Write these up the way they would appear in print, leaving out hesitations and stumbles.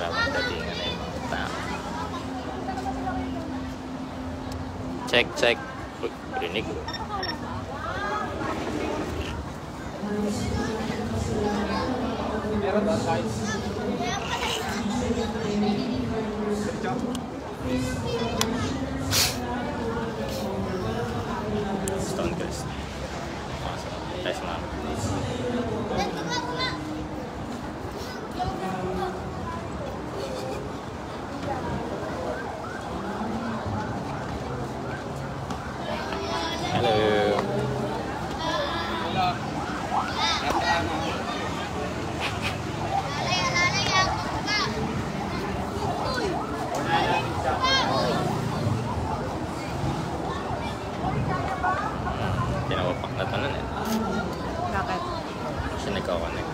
para magdatingan na yung mga tao. Check, check. Uy, rinig. Meron ba guys? Stone Girls. Guys, ma'am. Hello. Pinawapak na tanan eh. Bakit? Kasi nagkakakonek.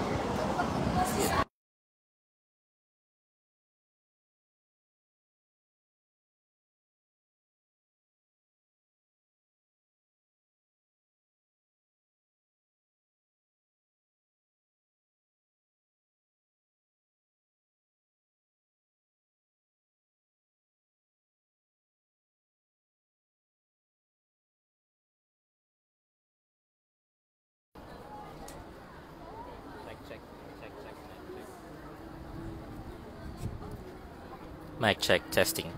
Mic check, testing.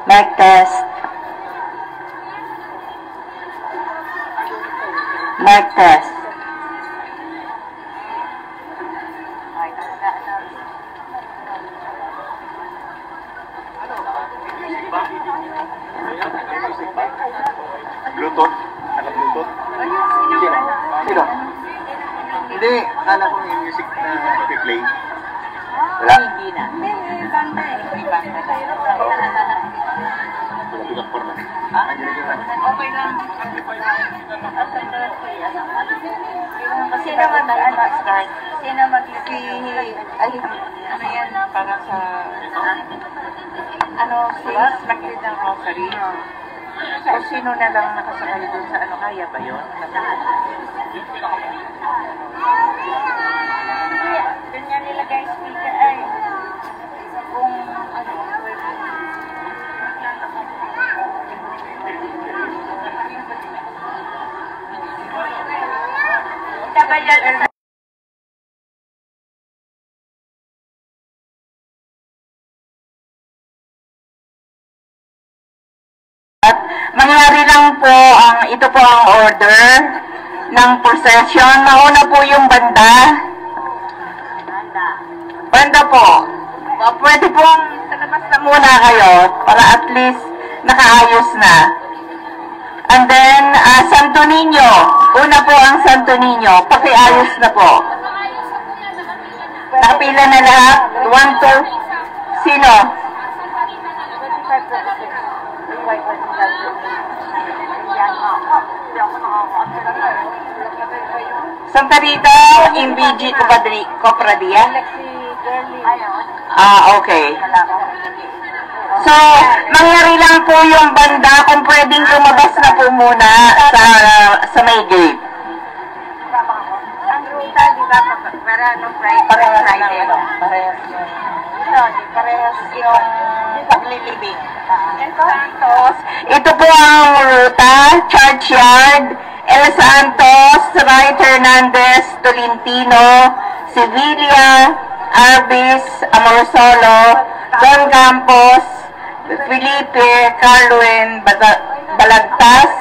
Mic test. Mic test. Bluetooth? Anak Bluetooth? Sino? Hindi, akala ko yung music na play. Wala? Hindi na. May banda eh. May banda tayo. Wala bilang porno. Okay lang. Sino mag-start? Sino ano yan? Para sa... Ano, sis? Mag-lead ng rosary. O sino na lang nakasakay doon sa ano? Kaya ba yun? Doon nga nilagay speaker ay kung ano, at mangyari lang po ito po ang order ng procession. Nauna po yung banda. Banda po. Pwede pong sa labas na muna kayo para at least nakaayos na. And then, Santo Niño. Una po ang Santo Niño. Pakiayos na po. Nakapila na lahat. 1, 2. Sino? Santa Rita, MBG Copradia? Okay. So, mangyari lang po yung banda kung pwedeng lumabas na po muna sa may gate. Ang ruta, di ba, para nung Friday? Parehas yung paglilibing. Santos, ito po ang ruta, Churchyard, El Santos, Ray Hernandez, Tolentino, Sevilla, Arbis, Amorsolo, Don Campos, Felipe, Carluen, Balagtas,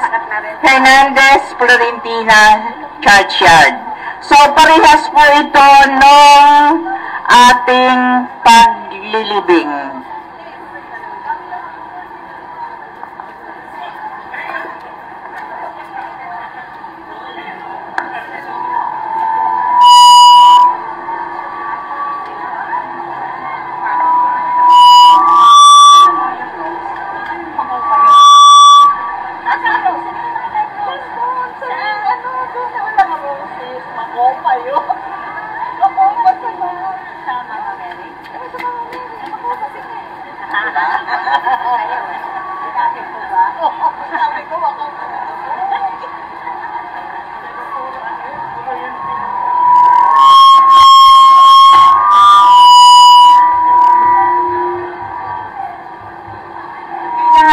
Hernandez, Florentina, Churchyard. So, parehas po ito nung ating paglilibing.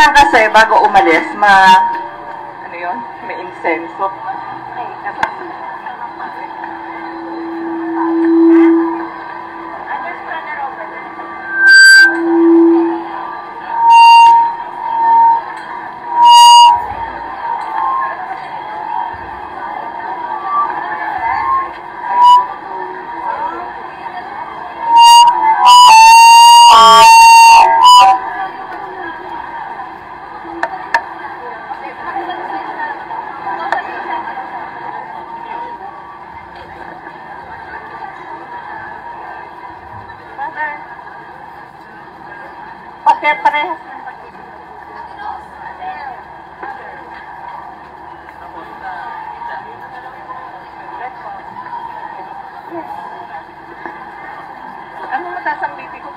Kasi bago umalis, ano yun? May insenso. Parehas ng pag-ibig. Ano mataas ang baby ko?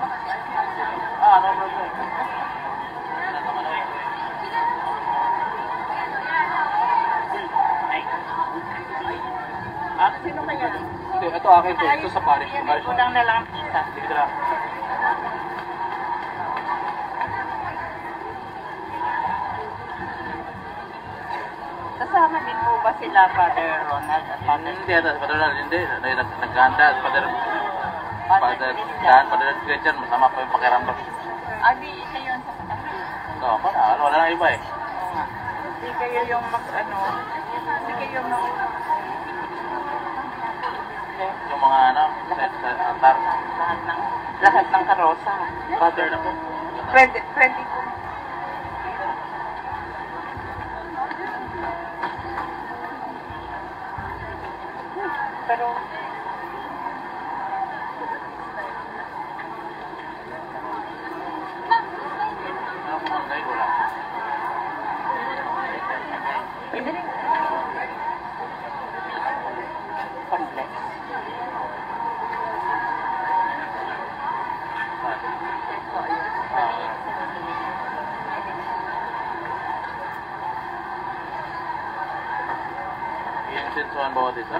Sino kaya? Ito akin to. Ito sa parish. Udang na lang kita. Dito lang. Kasama din po ba sila Father Ronald at Father? Hindi, Father Ronald, hindi. Naghanda at Father Dan, Father Gretchen, masama pa yung pakiramdam. Di kayo yung sa katabi. Ako na, wala nang iba eh. Oo nga. Di kayo yung di kayo yung Yung mga sa altar. lahat ng karosa. Father na po. Pwede po. Pero Ay, wala. pwede rin. Complex. Insensuhan bawat isa?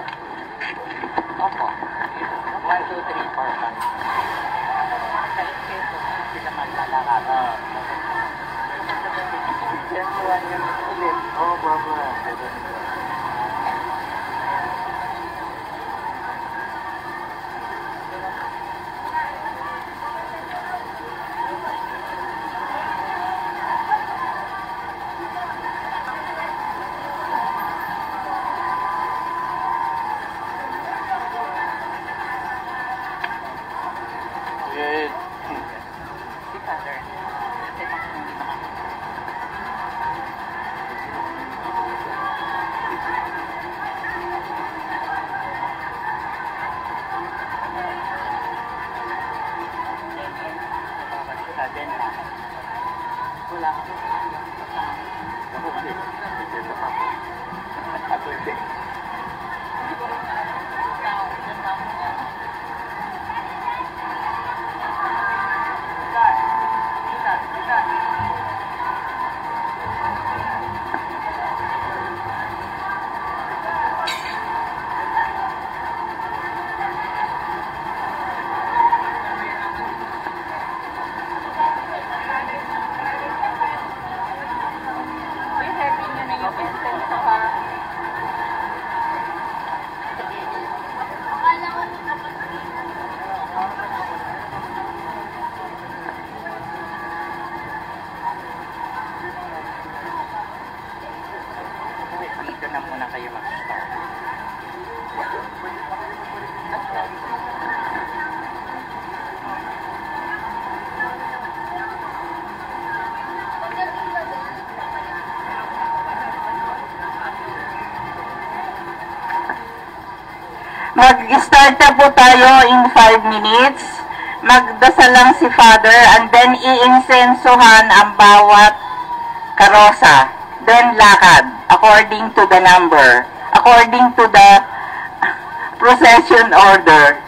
Opo. 1, 2, 3, 4, 5. Kalit-keso. Sila maglalakad. Sensuan yung ulit. Oo, baba. Good. Si Father. Kasi hindi makakita. Sabi na. Wala ka po sa Ako hindi. Ito pa po. Ako hindi. I-heavy nyo na yung essence sa dito na muna kayo mag-start. Mag-start na po tayo in 5 minutes. Magdasal lang si Father and then i-insensohan ang bawat karosa. Then lakad according to the number, according to the procession order.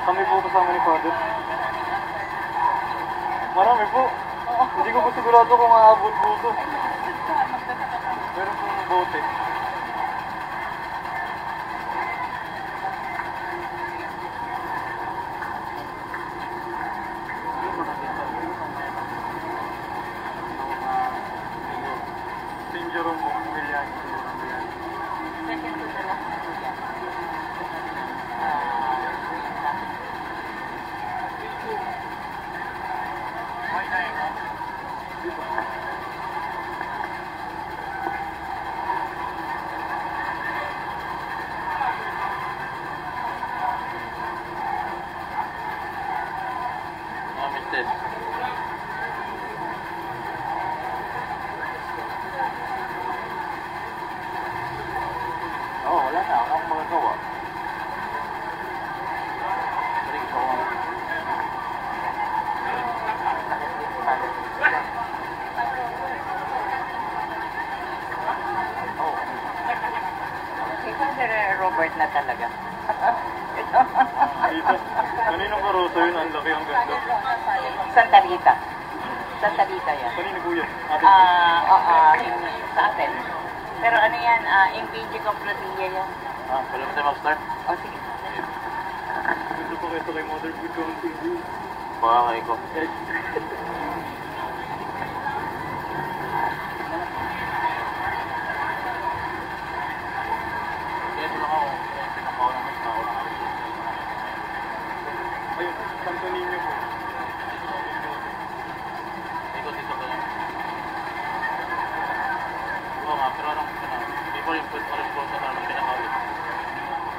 Kami po kasama ni Father. Marami po. Hindi ko po sigurado kung aabot po ito. Meron pong bote. Sinjuro mo, Milian. Second to the last. na talaga. Dito. Kaninong karosa yun? Ang laki, ang ganda. Santa Rita. Santa Rita yan. Kanino po yan? Sa atin. Pero ano yan, MPG Complotilla yan. Pwede mo tayo mag-start? O, sige. Gusto ko kayo kay Mother Food ko ang TV. Baka kayo ko. Ayun, Santo Niño po. Ikot dito ko lang. Oo nga, pero anong hindi ko rin ma-response na namin pinakawit.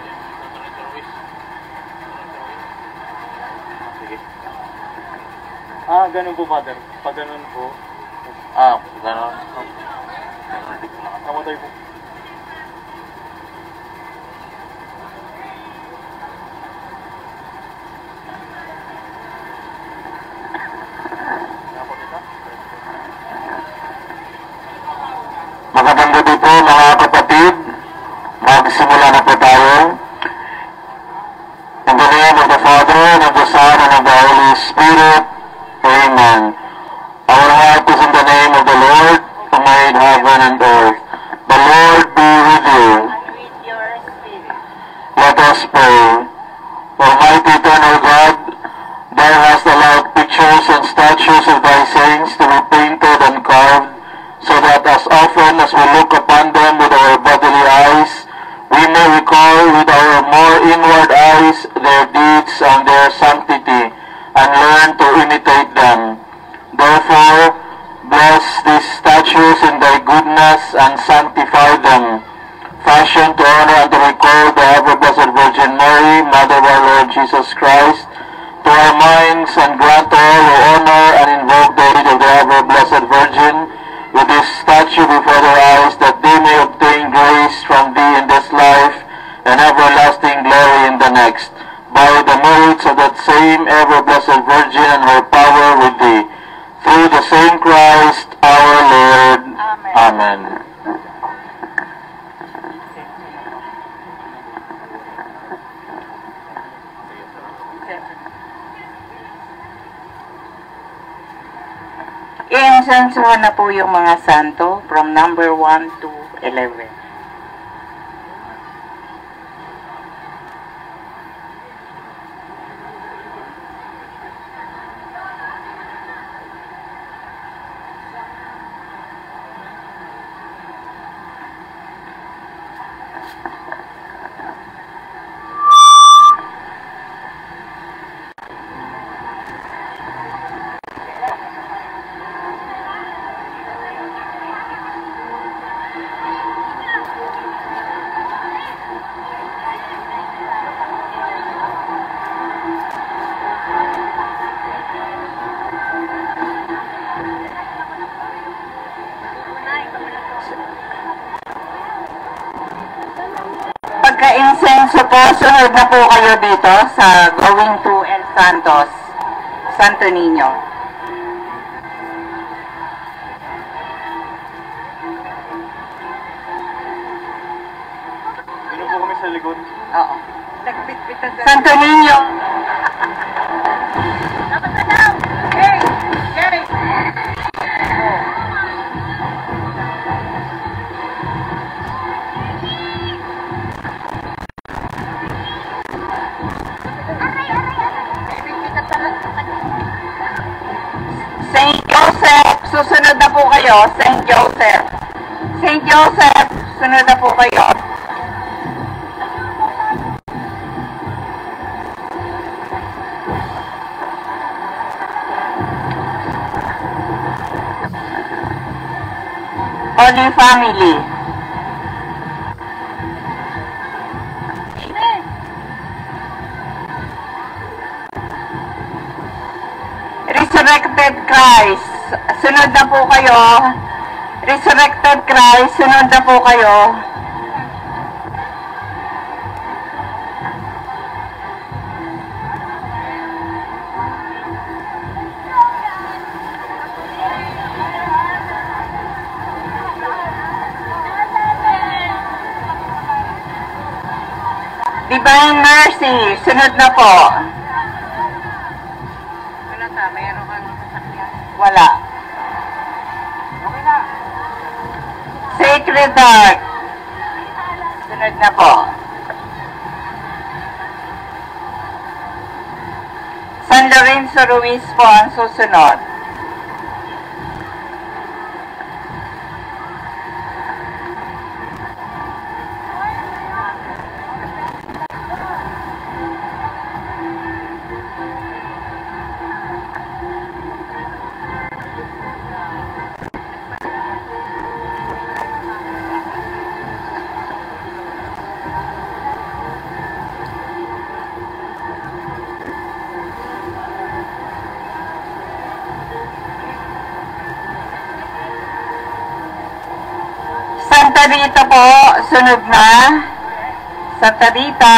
Yung Santo Ruiz. Sige. Ganun po, Father. Pag ganun po, Gano'n. kamatay po. Magandang gabi po mga kapatid. Magsimula na po tayo. In the name of the Father, and of the Son, and of the Holy Spirit. Amen. Our heart is in the name of the Lord, who made heaven and earth. The Lord be with you. And with your spirit. Let us pray. Almighty eternal God, thou hast allowed pictures and statues of thy saints to be painted and carved, so that as often as we look upon them with our bodily eyes, we may recall with our more inward eyes their deeds and their sanctity, and learn to imitate them. Therefore, bless these statues in thy goodness and sanctify them, fashioned to honor and to recall the ever-blessed Virgin Mary, Mother of our Lord Jesus Christ, to our minds, and grant all who honor and invoke the aid of the ever-blessed Virgin, with this statue before their eyes, that they may obtain grace from thee in this life, and everlasting glory in the next, by the merits of that same ever-blessed Virgin and her power with thee, through the same Christ our Lord. Amen. Amen. I-insensuhan na po yung mga santo from number 1 to 11. Pagka-insenso po, sunod na po kayo dito sa going to El Santos, Santo Niño. Dito po kami sa likod. Oo. Santo Niño. Hey! Hey! Saint Joseph, susunod na po kayo. Saint Joseph. Saint Joseph, sunod na po kayo. Holy Family. Resurrected Christ, sunod na po kayo. Resurrected Christ, sunod na po kayo. Divine Mercy, sunod na po. Wala ka, mayroon kang sasakyan. Wala. Okay na. Sacred Heart, sunod na po. San Lorenzo Ruiz po ang susunod. Santa Rita po, sunod na. Santa Rita.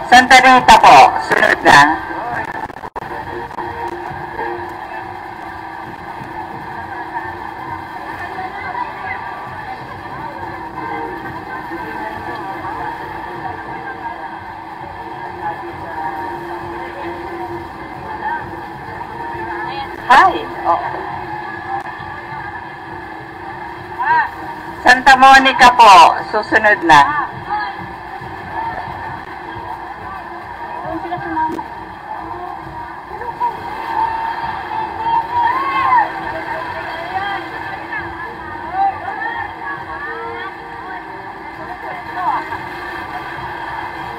Santa Rita po, sunod na. Hi. Oh. Santa Monica po, susunod na.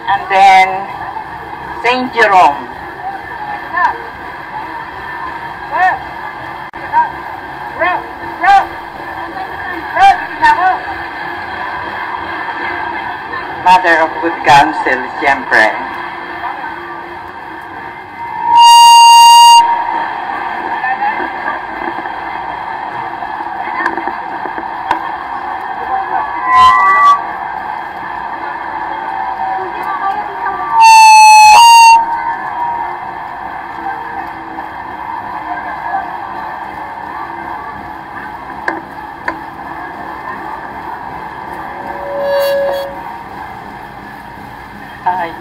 And then, Saint Jerome. Mother of Good Counsel, siyempre. Hi.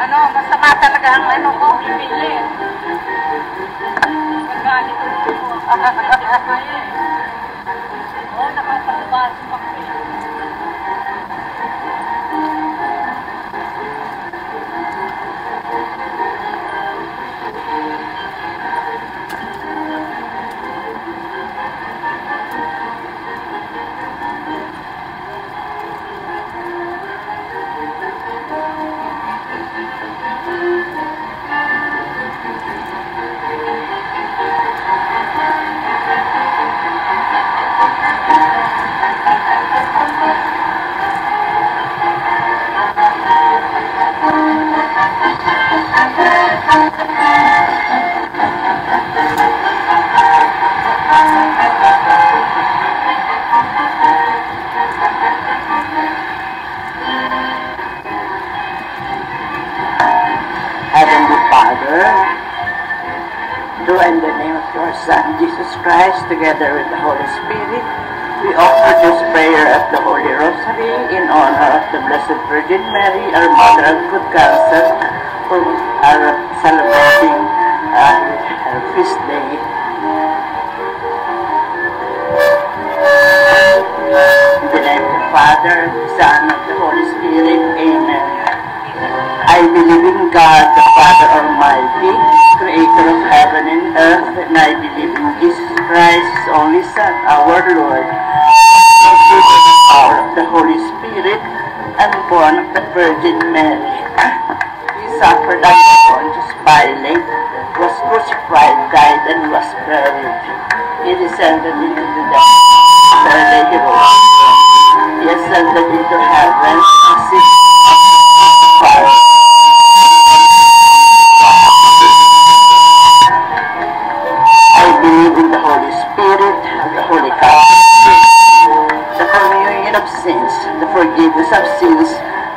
Ano, masama talaga ang ano ko, pipili. Magalit ko. Oo, nakapalabas pa ko. In the name of your Son, Jesus Christ, together with the Holy Spirit, we offer this prayer at the Holy Rosary in honor of the Blessed Virgin Mary, our Mother of Good Counsel, who are celebrating her feast day. In the name of the Father, the Son, and the Holy Spirit. Amen. I believe in God, the Father Almighty, Creator of heaven and earth, and I believe in Jesus Christ, His only Son, our Lord, who is the power of the Holy Spirit, and born of the Virgin Mary. He suffered under Pontius Pilate, was crucified, died, and was buried. He descended into the depths. Third day he rose. He ascended into heaven and sits at the Father. I believe in the Holy Spirit, the Holy Catholic, the communion of sins, the forgiveness of sins,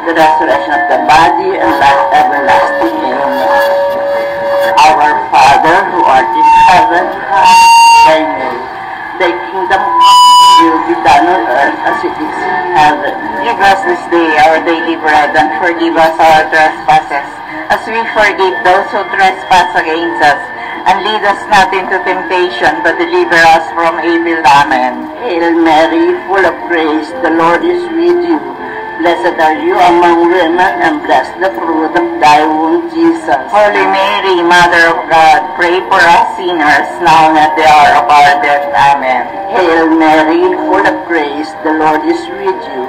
the resurrection of the body, and life everlasting. Amen. Our Father, who art in heaven, hallowed be thy name. Thy kingdom will be done on earth as it is in heaven. Give us this day our daily bread, and forgive us our trespasses, as we forgive those who trespass against us. And lead us not into temptation, but deliver us from evil. Amen. Hail Mary, full of grace, the Lord is with you. Blessed are you among women, and blessed the fruit of thy womb, Jesus. Holy Mary, Mother of God, pray for us sinners, now and at the hour of our death. Amen. Hail Mary, full of grace, the Lord is with you.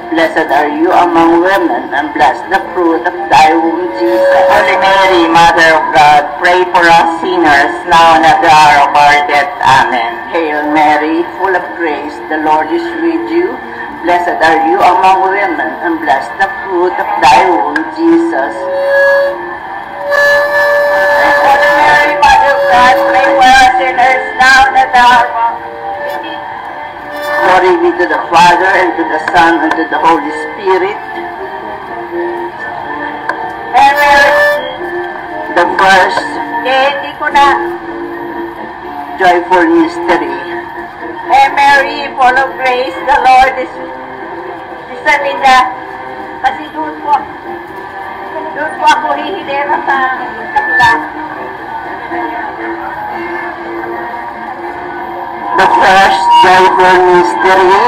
Blessed are you among women, and blessed the fruit of thy womb, Jesus. Holy Mary, Mother of God, pray for us sinners, now and at the hour of our death. Amen. Hail Mary, full of grace, the Lord is with you. Blessed are you among women, and blessed the fruit of thy womb, Jesus. Holy Mary, Mother of God, pray for us sinners, now and at the hour of our death. Glory be to the Father, and to the Son, and to the Holy Spirit. Hail Mary, the first joyful mystery. Hail Mary, full of grace, the Lord is sabi na, kasi doon po ako hihilera sa kabila. The first joyful mystery,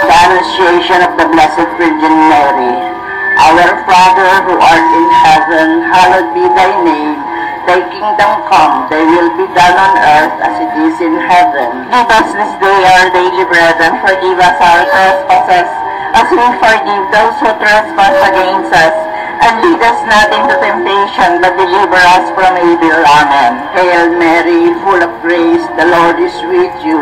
the Annunciation of the Blessed Virgin Mary. Our Father, who art in heaven, hallowed be thy name. Thy kingdom come, thy will be done on earth as it is in heaven. Give us this day our daily bread, and forgive us our trespasses, as we forgive those who trespass against us. And lead us not into temptation, but deliver us from evil. Amen. Hail Mary, full of grace, the Lord is with you.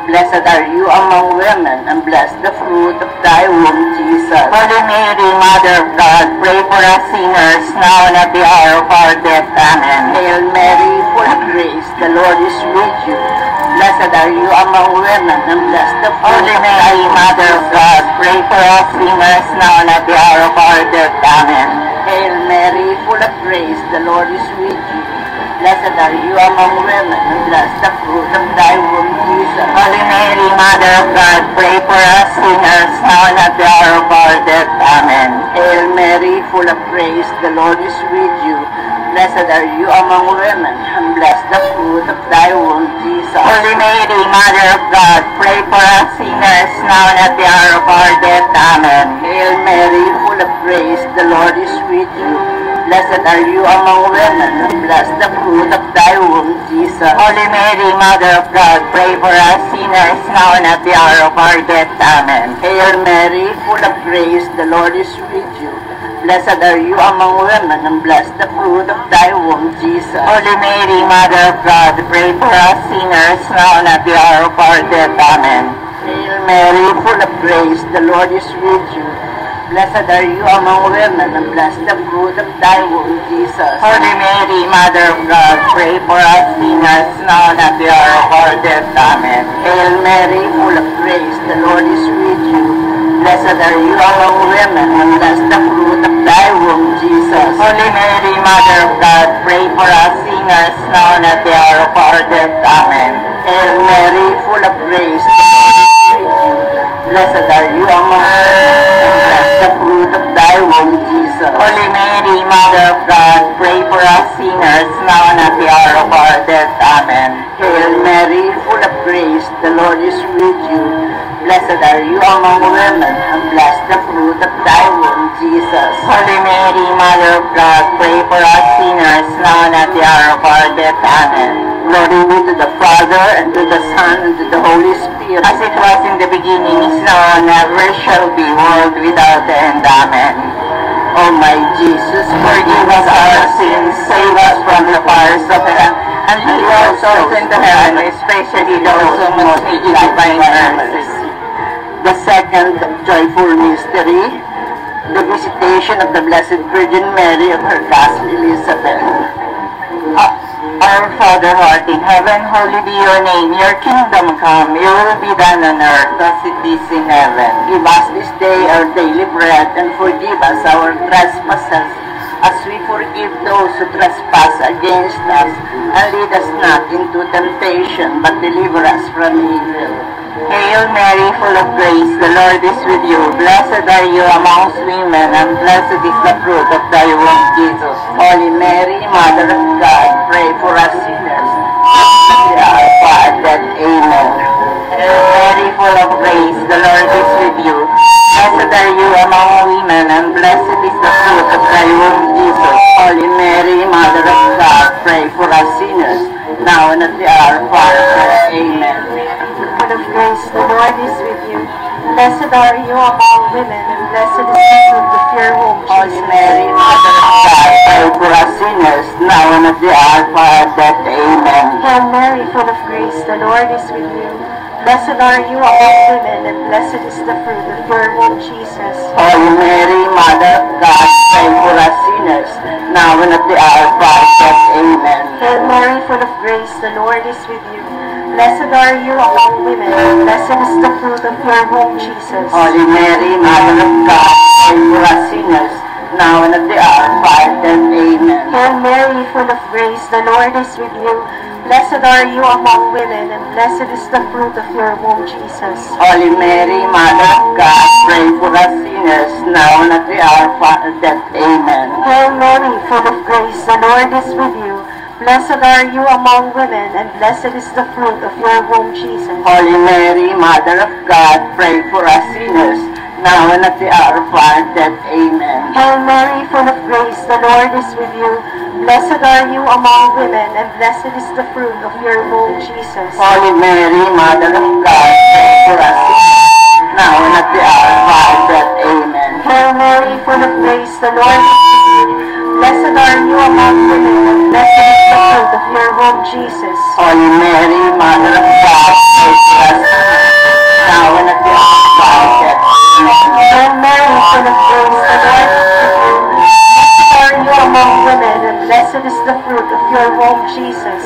Blessed are you among women, and blessed the fruit of thy womb, Jesus. Holy Mary, Mother of God, pray for us sinners, now and at the hour of our death. Amen. Hail Mary, full of grace, the Lord is with you. Blessed are you among women, and blessed the fruit. Holy Mary, Mother of God, pray for us sinners, now and at the hour of our death. Amen. Hail Mary, full of grace, the Lord is with you. Blessed are you among women, and blessed the fruit of thy womb, Jesus. Holy Mary, Mother of God, pray for us sinners, now and at the hour of our death. Amen. Hail Mary, full of grace, the Lord is with you. Blessed are you among women, and blessed the fruit of thy womb, Jesus. Holy Mary, Mother of God, pray for us sinners, now and at the hour of our death. Amen. Hail Mary, full of grace, the Lord is with you. Blessed are you among women, and blessed the fruit of thy womb, Jesus. Holy Mary, Mother of God, pray for us sinners, now and at the hour of our death. Amen. Hail Mary, full of grace, the Lord is with you. Blessed are you among women, and blessed the fruit of thy womb, Jesus. Holy Mary, Mother of God, pray for us sinners, now and at the hour of our death. Amen. Hail Mary, full of grace, the Lord is with you. Blessed are you among women, and blessed the fruit of thy womb, Jesus. Holy Mary, Mother of God, pray for us sinners, now and at the hour of our death. Amen. Hail Mary, full of grace, the Lord is with you. Blessed are you among women, and blessed the fruit of thy womb, Jesus. Holy Mary, Mother of God, pray pray for us sinners, now and at the hour of our death. Amen. Hail Mary, full of grace, the Lord is with you. Blessed are you among women, and blessed the fruit of thy womb, Jesus. Holy Mary, Mother of God, pray for us sinners, now and at the hour of our death. Amen. Hail Mary, full of grace, the Lord is with you. Blessed are you among women, and blessed the fruit of thy womb, Jesus. Holy Mary, Mother of God, pray for us sinners, now and at the hour of our death. Amen. Glory be to the Father, and to the Son, and to the Holy Spirit, as it was in the beginning, is now, and ever shall be, world without end. Amen. O my Jesus, forgive us our sins, save us from the fires of hell, and lead our souls into heaven, especially those who most need divine mercy. The second joyful mystery, the visitation of the Blessed Virgin Mary of her cousin Elizabeth. Our Father who art in heaven, holy be your name. Your kingdom come, your will be done on earth as it is in heaven. Give us this day our daily bread, and forgive us our trespasses, as we forgive those who trespass against us. And lead us not into temptation, but deliver us from evil. Hail Mary, full of grace, the Lord is with you. Blessed are you amongst women, and blessed is the fruit of thy womb, Jesus. Holy Mary, Mother of God, pray for us sinners, now and at our hour of death. Amen. Hail Mary, full of grace, the Lord is with you. Blessed are you among women, and blessed is the fruit of thy womb, Jesus. Holy Mary, Mother of God, pray for us sinners, now and at the hour of our death. Amen. Full of grace, the Lord is with you. Blessed are you among women, and blessed is the fruit of your womb, Holy Jesus. Mary, Mother of God, pray for us sinners, now and at the hour of our death. Amen. Hail Mary, full of grace, the Lord is with you. Blessed are you among women, and blessed is the fruit of your womb, Jesus. Holy Mary, Mother of God, pray for us sinners, now and at the hour of our death. Amen. Hail Mary, full of grace, the Lord is with you. Blessed are you among women, and blessed is the fruit of your womb, Jesus. Holy Mary, Mother of God, pray for us sinners, now and at the hour of our death. Amen. Hail Mary, full of grace, the Lord is with you. Blessed are you among women, and blessed is the fruit of your womb, Jesus. Holy Mary, Mother of God, pray for us sinners, now and at the hour of our death. Amen. Hail Mary, full of grace, the Lord is with you. Blessed are you among women, and blessed is the fruit of your womb, Jesus. Holy Mary, Mother of God, pray for us sinners, now and at the hour of our death. Amen. Hail Mary, full of grace, the Lord is with you. Blessed are you among women, and blessed is the fruit of your womb, Jesus. Holy Mary, Mother of God, pray for us sinners, now and at the hour of our death. Amen. Hail Mary, full of grace, the Lord is with you. Blessed are you among women, and blessed is the fruit of your womb, Jesus. Holy Mary, Mother of God, pray for us sinners, now and at the hour of our death. Amen. Hail Mary, full of grace, the Lord is with you. Blessed are you among women, and blessed is the fruit of your womb, Jesus.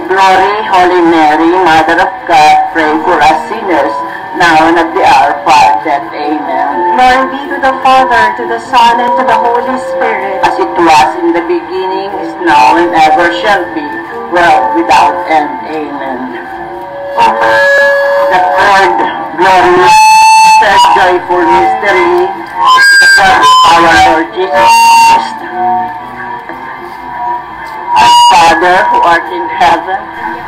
Glory, Holy Mary, Mother of God, pray for us sinners, now and at the hour of our death. Amen. Glory be to the Father, to the Son, and to the Holy Spirit. As it was in the beginning, is now, and ever shall be, world without end. Amen. The third glorious, third joyful mystery is the birth of our Lord Jesus Christ. Our Father, who art in heaven,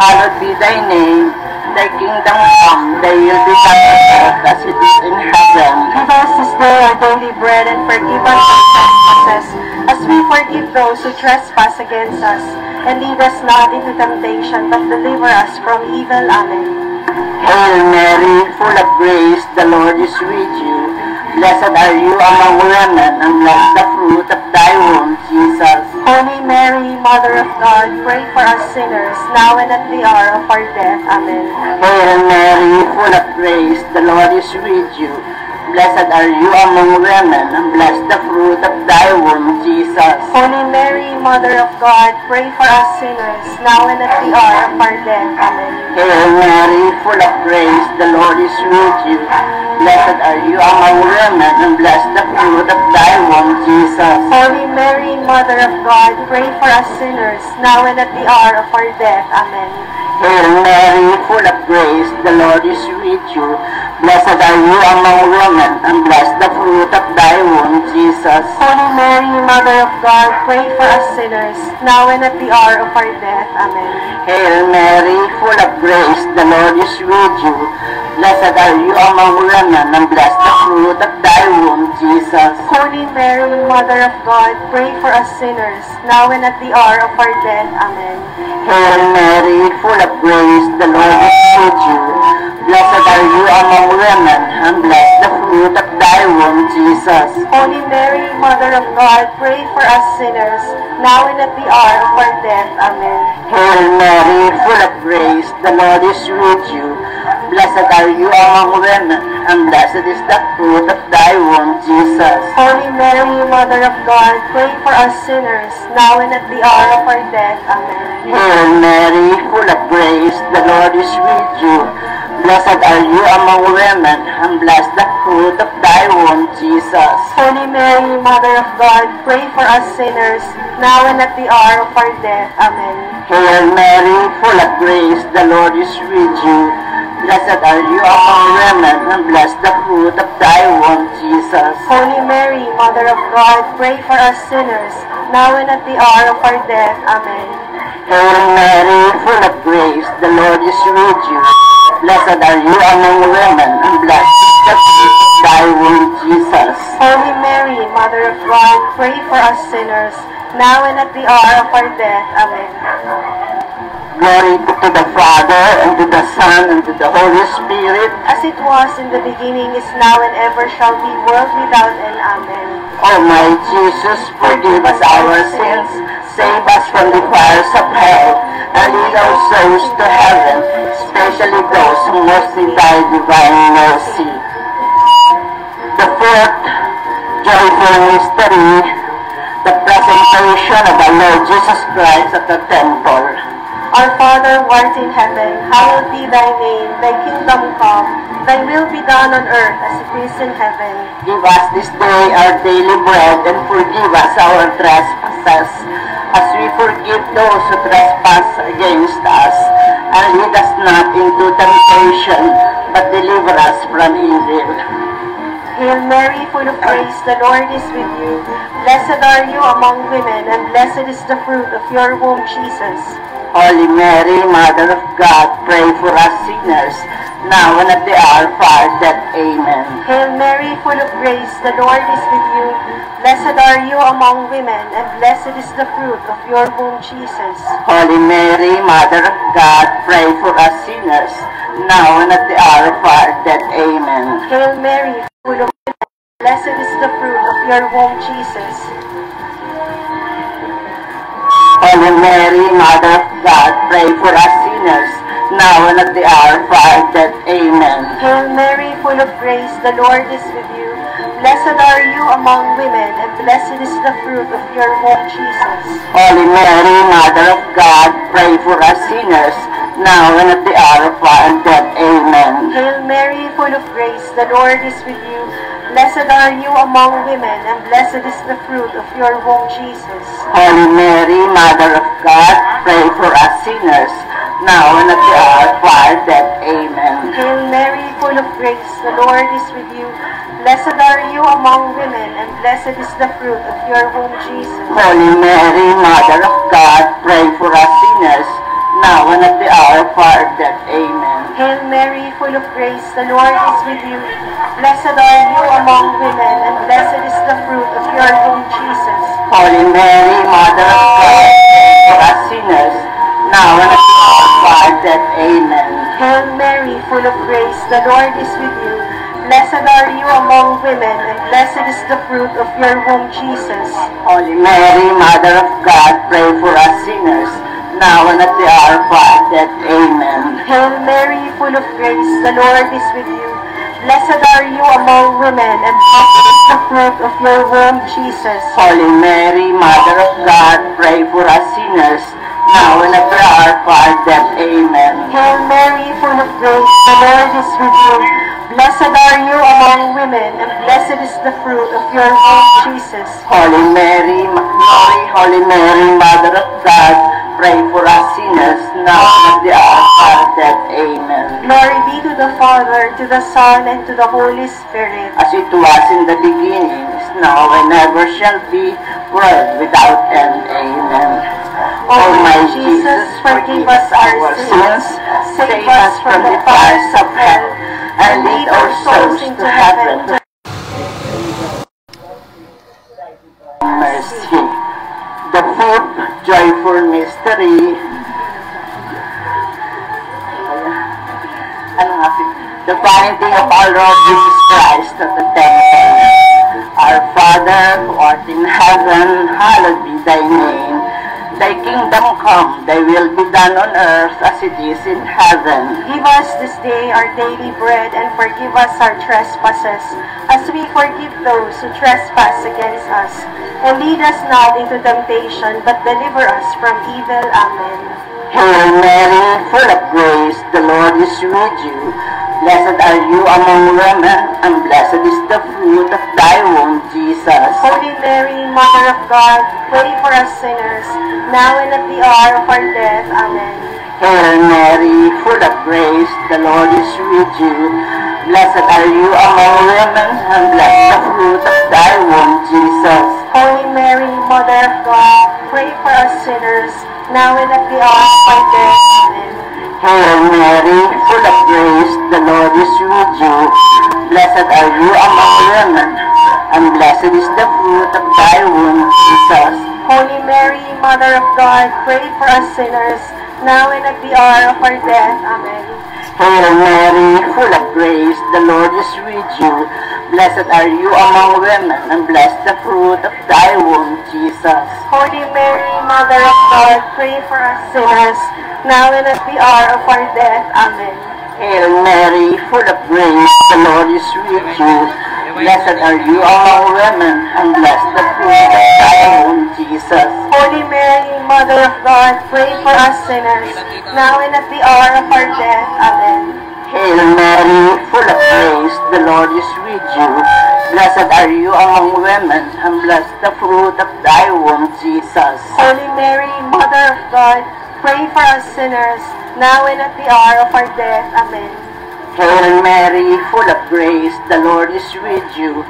hallowed be thy name. Thy kingdom come, thy will be done on earth as it is in heaven. Give us this day our daily bread, and forgive us our trespasses, as we forgive those who trespass against us. And lead us not into temptation, but deliver us from evil. Amen. Hail Mary, full of grace, the Lord is with you. Blessed are you among women, and blessed the fruit of thy womb, Jesus. Holy Mary, Mother of God, pray for us sinners, now and at the hour of our death. Amen. Hail Mary, full of grace, the Lord is with you. Blessed are you among women, and blessed the fruit of thy womb, Jesus. Holy Mary, Mother of God, pray for us sinners, now and at the hour of our death. Amen. Hail Mary, full of grace, the Lord is with you. Blessed are you among women, and blessed the fruit of thy womb, Jesus. Holy Mary, Mother of God, pray for us sinners, now and at the hour of our death. Amen. Hail Mary, full of grace, the Lord is with you. Blessed are you among women, and blessed the fruit of thy womb, Jesus. Holy Mary, Mother of God, pray for us sinners, now and at the hour of our death. Amen. Hail Mary, full of grace, the Lord is with you. Blessed are you among women, and blessed the fruit of thy womb, Jesus. Holy Mary, Mother of God, pray for us sinners, now and at the hour of our death. Amen. Hail Mary, full of grace, the Lord is with you. Blessed are you among women, and blessed the fruit of thy womb, Jesus. Holy Mary, Mother of God, pray for us sinners, now and at the hour of our death. Amen. Hail Mary, full of grace, the Lord is with you. Blessed are you among women, and blessed is the fruit of thy womb, Jesus. Holy Mary, Mother of God, pray for us sinners, now and at the hour of our death. Amen. Hail Mary, full of grace, the Lord is with you. Blessed are you among women, and blessed the fruit of thy womb, Jesus. Holy Mary, Mother of God, pray for us sinners, now and at the hour of our death. Amen. Hail Mary, full of grace, the Lord is with you. Blessed are you among women, and blessed the fruit of thy womb, Jesus. Holy Mary, Mother of God, pray for us sinners, now and at the hour of our death. Amen. Hail Mary, full of grace, the Lord is with you. Blessed are you among women, and blessed is the fruit of thy womb, Jesus. Holy Mary, Mother of God, pray for us sinners, now and at the hour of our death. Amen. Glory be to the Father, and to the Son, and to the Holy Spirit. As it was in the beginning, is now, and ever shall be, world without end. Amen. O my Jesus, forgive us our sins, save us from the fires of hell, and lead our souls to heaven, especially those who most need thy divine mercy. The fourth joyful mystery, the presentation of our Lord Jesus Christ at the temple. Our Father, who art in heaven, hallowed be thy name. Thy kingdom come, thy will be done on earth as it is in heaven. Give us this day our daily bread, and forgive us our trespasses, as we forgive those who trespass against us. And lead us not into temptation, but deliver us from evil. Hail Mary, full of grace, the Lord is with you. Blessed are you among women, and blessed is the fruit of your womb, Jesus. Holy Mary, Mother of God, pray for us sinners, now and at the hour of our death. Amen. Hail Mary, full of grace, the Lord is with you. Blessed are you among women, and blessed is the fruit of your womb, Jesus. Holy Mary, Mother of God, pray for us sinners, now and at the hour of our death. Amen. Hail Mary, full of grace, blessed is the fruit of your womb, Jesus. Holy Mary, Mother of God, pray for us sinners, now and at the hour of our death. Amen. Hail Mary, full of grace, the Lord is with you. Blessed are you among women, and blessed is the fruit of your womb, Jesus. Holy Mary, Mother of God, pray for us sinners, now and at the hour of our death. Amen. Hail Mary, full of grace, the Lord is with you. Blessed are you among women, and blessed is the fruit of your womb, Jesus. Holy Mary, Mother of God, pray for us sinners, now and at the hour of our death. Amen. Hail Mary, full of grace, the Lord is with you. Blessed are you among women, and blessed is the fruit of your womb, Jesus. Holy Mary, Mother of God, pray for us sinners, now and at the hour of our death. Amen. Hail Mary, full of grace, the Lord is with you. Blessed are you among women, and blessed is the fruit of your womb, Jesus. Holy Mary, Mother of God, pray for us sinners, now and at the hour of our death. Amen. Hail Mary, full of grace, the Lord is with you. Blessed are you among women, and blessed is the fruit of your womb, Jesus. Holy Mary, Mother of God, pray for us sinners, now and at the hour of our death. Amen. Hail Mary, full of grace, the Lord is with you. Blessed are you among women, and blessed is the fruit of your womb, Jesus. Holy Mary, Mother of God, pray for us sinners, now and at the hour of our death. Amen. Hail Mary, full of grace, the Lord is with you. Blessed are you among women, and blessed is the fruit of your womb, Jesus. Holy Mary, Holy Mary, Mother of God, pray for us sinners, now and at the hour of our death. Amen. Glory be to the Father, to the Son, and to the Holy Spirit. As it was in the beginning, is now, and ever shall be, world without end. Amen. O my Jesus, forgive us our sins, save us from the fires of hell, and lead our souls into heaven. Mercy. The fifth joyful mystery. The finding of our Lord Jesus Christ at the temple. Our Father, who art in heaven, hallowed be thy name. Thy kingdom come, thy will be done on earth as it is in heaven. Give us this day our daily bread, and forgive us our trespasses, as we forgive those who trespass against us. And lead us not into temptation, but deliver us from evil. Amen. Hail Mary, full of grace, the Lord is with you. Blessed are you among women, and blessed is the fruit of thy womb, Jesus. Holy Mary, Mother of God, pray for us sinners, now and at the hour of our death. Amen. Hail Mary, full of grace, the Lord is with you. Blessed are you among women, and blessed the fruit of thy womb, Jesus. Holy Mary, Mother of God, pray for us sinners, now and at the hour of our death. Amen. Hail Mary, full of grace, the Lord is with you. Blessed are you among women, and blessed is the fruit of thy womb, Jesus. Holy Mary, Mother of God, pray for us sinners, now and at the hour of our death. Amen. Hail Mary, full of grace, the Lord is with you. Blessed are you among women, and blessed the fruit of thy womb, Jesus. Holy Mary, Mother of God, pray for us sinners, now and at the hour of our death. Amen. Hail Mary, full of grace, the Lord is with you. Blessed are you among women, and blessed the fruit of thy womb, Jesus. Holy Mary, Mother of God, pray for us sinners, now and at the hour of our death. Amen. Hail Mary, full of grace, the Lord is with you. Blessed are you among women, and blessed the fruit of thy womb, Jesus. Holy Mary, Mother of God, pray for us sinners, now and at the hour of our death. Amen. Hail Mary, full of grace, the Lord is with you.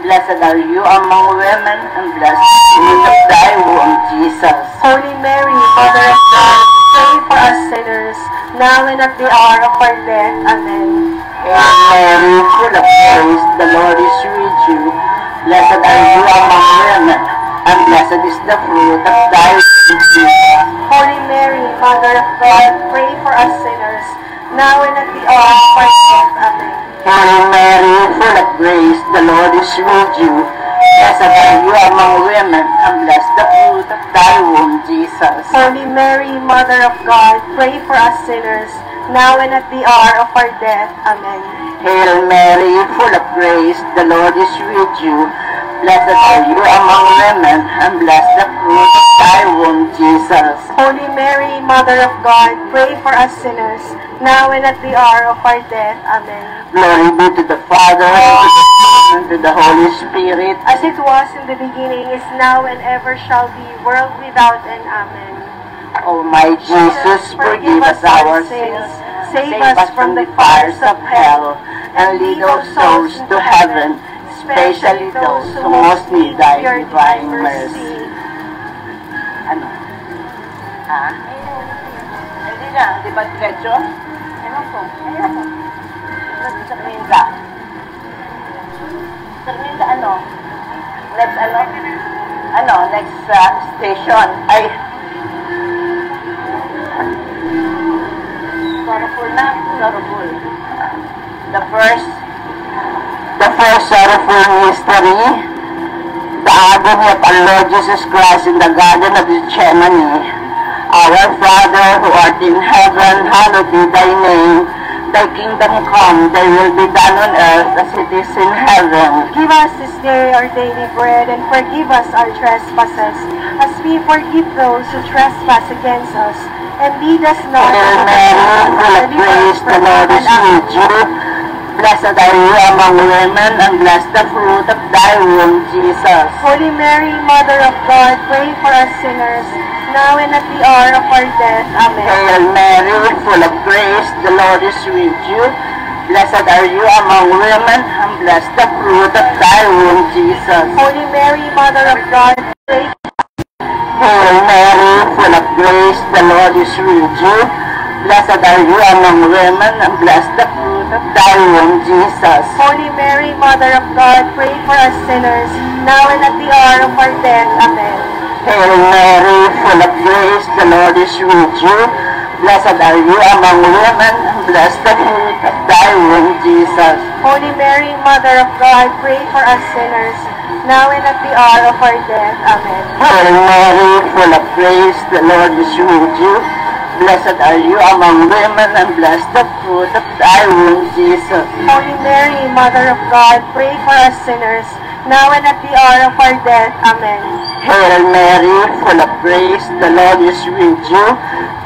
Blessed are you among women, and blessed the fruit of thy womb, Jesus. Holy Mary, Mother of God, pray for us sinners, now and at the hour of our death. Amen. Hail Mary, full of grace, the Lord is with you. Blessed are you among women, and blessed is the fruit of thy womb, Jesus. Holy Mary, Mother of God, pray for us sinners, now and at the hour of our death. Amen. Hail Mary, full of grace, the Lord is with you. Blessed are you among women, and blessed the fruit of thy womb, Jesus. Holy Mary, Mother of God, pray for us sinners, now and at the hour of our death. Amen. Hail Mary, full of grace, the Lord is with you. Blessed are you among women, and blessed the fruit of thy womb, Jesus. Holy Mary, Mother of God, pray for us sinners, now and at the hour of our death. Amen. Glory be to the Father, and to the Son, and to the Holy Spirit. As it was in the beginning, is now, and ever shall be, world without end. Amen. O my Jesus, forgive us our sins, save us from the fires of hell, and lead all souls to heaven, especially those who most need thy divine mercy. Ano? Ha? Hindi na, di ba diretso? Ewan ko, ayaw ko. Sa Minda. Sa Minda ano? Next ano? Ano? Next station. Ay, sorrowful na? Sorrowful. The first sorrowful mystery, the agony of our Lord Jesus Christ in the Garden of Gethsemane. Our Father, who art in heaven, hallowed be thy name. Thy kingdom come, thy will be done on earth as it is in heaven. Give us this day our daily bread, and forgive us our trespasses, as we forgive those who trespass against us. And lead us not Hail Mary, full of grace, the Lord is with you. Blessed are you among women, and blessed the fruit of thy womb, Jesus. Holy Mary, Mother of God, pray for us sinners, now and at the hour of our death. Amen. Hail Mary, full of grace, the Lord is with you. Blessed are you among women, and blessed the fruit of thy womb, Jesus. Holy Mary, Mother of God, pray. Hail Mary, full of grace, the Lord is with you. Blessed are you among women, and blessed the fruit of thy womb, Jesus. Holy Mary, Mother of God, pray for us sinners, now and at the hour of our death. Amen. Hail Mary, full of grace, the Lord is with you. Blessed are you among women, and blessed the fruit of thy womb, Jesus. Holy Mary, Mother of God, pray for us sinners, now and at the hour of our death. Amen. Hail Mary, full of grace, the Lord is with you. Blessed are you among women, and blessed the fruit of thy womb, Jesus. Holy Mary, Mother of God, pray for us sinners, now and at the hour of our death. Amen. Hail Mary, full of grace, the Lord is with you.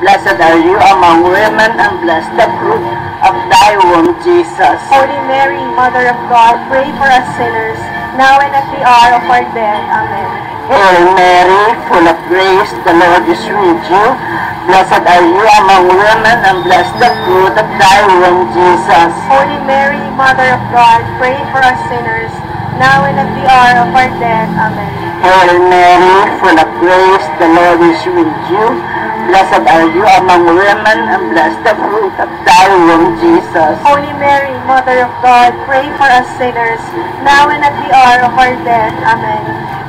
Blessed are you among women, and blessed the fruit of thy womb, Jesus. Holy Mary, Mother of God, pray for us sinners, now and at the hour of our death. Amen. Hail Mary, full of grace, the Lord is with you. Blessed are you among women, and blessed the fruit of thy womb, Jesus. Holy Mary, Mother of God, pray for us sinners, now and at the hour of our death. Amen. Hail Mary, full of grace, the Lord is with you. Blessed are you among women, and blessed the fruit of thy womb, Jesus. Holy Mary, Mother of God, pray for us sinners, now and at the hour of our death. Amen.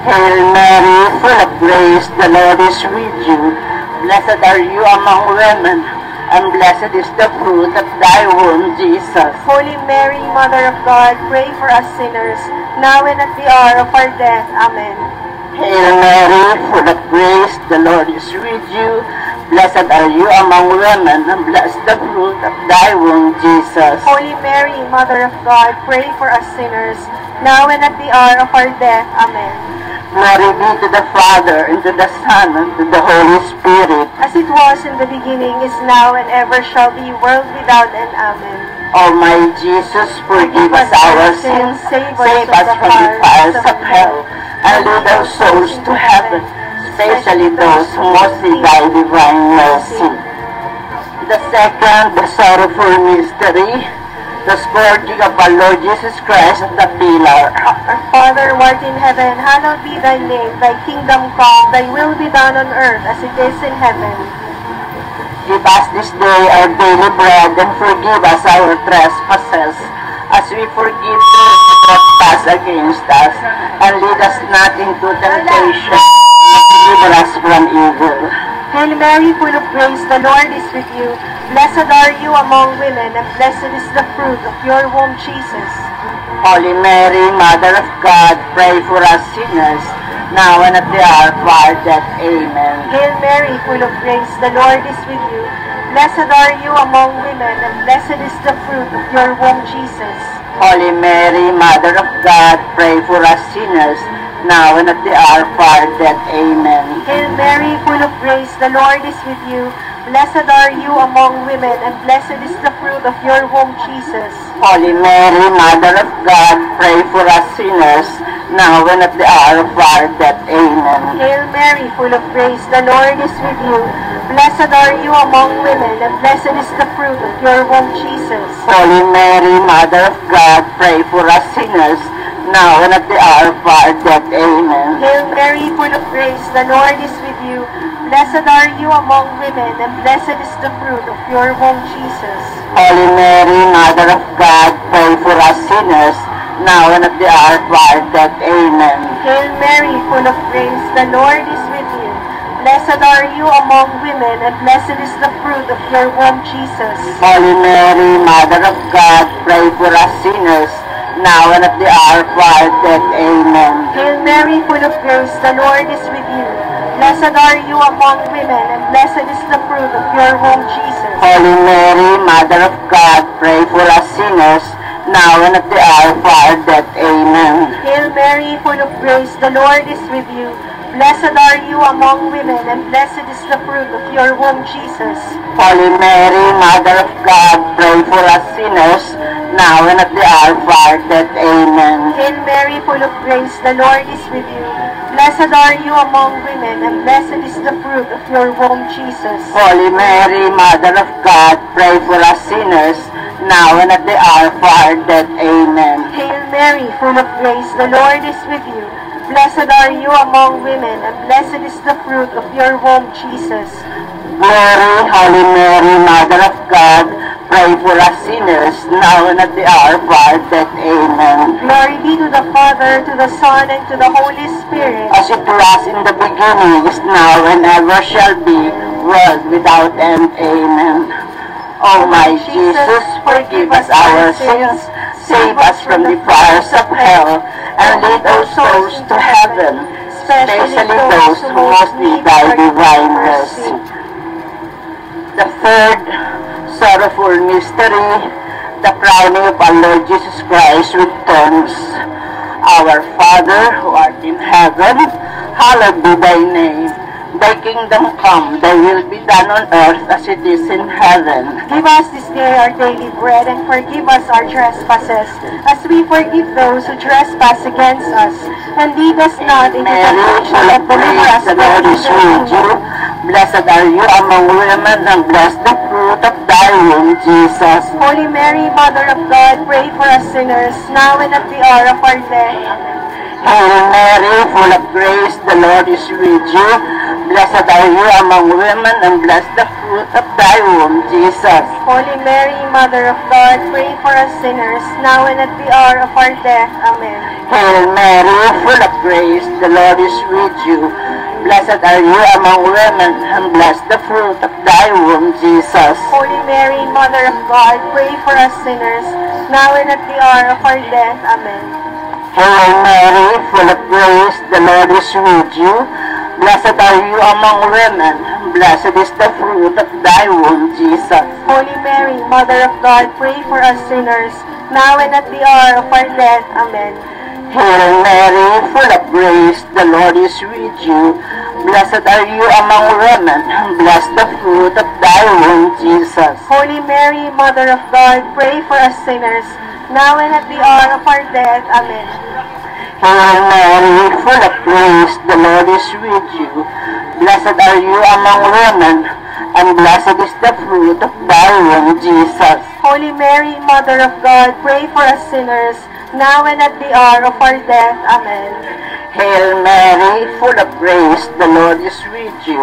Hail Mary, full of grace, the Lord is with you. Blessed are you among women, and blessed is the fruit of thy womb, Jesus. Holy Mary, Mother of God, pray for us sinners, now and at the hour of our death. Amen. Hail Mary, full of grace, the Lord is with you. Blessed are you among women, and blessed the fruit of thy womb, Jesus. Holy Mary, Mother of God, pray for us sinners, now and at the hour of our death. Amen. Glory be to the Father, and to the Son, and to the Holy Spirit. As it was in the beginning, is now, and ever shall be, world without end. Amen. O my Jesus, forgive us our sins, save us from the fires of hell, and lead our souls to heaven, especially those who most need thy divine mercy. The second, the sorrowful mystery, the scourging of our Lord Jesus Christ at the pillar. Our Father, who art in heaven, hallowed be thy name. Thy kingdom come, thy will be done on earth as it is in heaven. Give us this day our daily bread, and forgive us our trespasses, as we forgive those who trespass against us. And lead us not into temptation, but deliver us from evil. Hail Mary, full of grace, the Lord is with you. Blessed are you among women, and blessed is the fruit of your womb, Jesus. Holy Mary, Mother of God, pray for us sinners, now and at the hour of our death. Amen. Hail Mary, full of grace, the Lord is with you. Blessed are you among women, and blessed is the fruit of your womb, Jesus. Holy Mary, Mother of God, pray for us sinners, now and at the hour of our death. Amen. Hail Mary, full of grace, the Lord is with you. Blessed are you among women, and blessed is the fruit of your womb, Jesus. Holy Mary, Mother of God, pray for us sinners, now and at the hour of our death. Amen. Hail Mary, full of grace, the Lord is with you. Blessed are you among women, and blessed is the fruit of your womb, Jesus. Holy Mary, Mother of God, pray for us sinners, now and at the hour of our death. Amen. Hail Mary, full of grace, the Lord is with you. Blessed are you among women, and blessed is the fruit of your womb, Jesus. Holy Mary, Mother of God, pray for us sinners, now and at the hour of our death. Amen. Hail Mary, full of grace, the Lord is with you. Blessed are you among women, and blessed is the fruit of your womb, Jesus. Holy Mary, Mother of God, pray for us sinners, now and at the hour of our death. Amen. Hail Mary, full of grace, the Lord is with you. Blessed are you among women, and blessed is the fruit of your womb, Jesus. Holy Mary, Mother of God, pray for us sinners, now and at the hour of our death. Amen. Hail Mary, full of grace, the Lord is with you. Blessed are you among women, and blessed is the fruit of your womb, Jesus. Holy Mary, Mother of God, pray for us sinners, now and at the hour of our death. Amen. Hail Mary, full of grace, the Lord is with you. Blessed are you among women, and blessed is the fruit of your womb, Jesus. Holy Mary, Mother of God, pray for us sinners, now and at the hour of our death. Amen. Hail Mary, full of grace, the Lord is with you. Blessed are you among women, and blessed is the fruit of your womb, Jesus. Glory, Holy Mary, Mother of God, pray for us sinners, now and at the hour of our death. Amen. Glory be to the Father, to the Son, and to the Holy Spirit. As it was in the beginning, is now, and ever shall be, world without end. Amen. O my Jesus, forgive us our sins, save us from the fires of hell, and lead all souls to heaven, especially those who most need thy divine mercy. The third sorrowful mystery, the crowning of our Lord Jesus Christ with thorns. Our Father, who art in heaven, hallowed be thy name. Thy kingdom come, thy will be done on earth as it is in heaven. Give us this day our daily bread, and forgive us our trespasses, as we forgive those who trespass against us. And lead us not into Mary, temptation, full but of deliver grace, us the from Lord is with you. evil. Blessed are you among women, and blessed the fruit of thy womb, Jesus. Holy Mary, Mother of God, pray for us sinners, now and at the hour of our death. Hail Mary, full of grace, the Lord is with you. Blessed are you among women, and blessed the fruit of thy womb, Jesus. Holy Mary, Mother of God, pray for us sinners, now and at the hour of our death. Amen. Hail Mary, full of grace, the Lord is with you. Blessed are you among women, and blessed the fruit of thy womb, Jesus. Holy Mary, Mother of God, pray for us sinners, now and at the hour of our death. Amen. Hail Mary, full of grace, the Lord is with you. Blessed are you among women, and blessed is the fruit of thy womb, Jesus. Holy Mary, Mother of God, pray for us sinners, now and at the hour of our death. Amen. Hail Mary, full of grace, the Lord is with you. Blessed are you among women, and blessed the fruit of thy womb, Jesus. Holy Mary, Mother of God, pray for us sinners, now and at the hour of our death. Amen. Hail Mary, full of grace, the Lord is with you. Blessed are you among women, and blessed is the fruit of thy womb, Jesus. Holy Mary, Mother of God, pray for us sinners, now and at the hour of our death. Amen. Hail Mary, full of grace, the Lord is with you.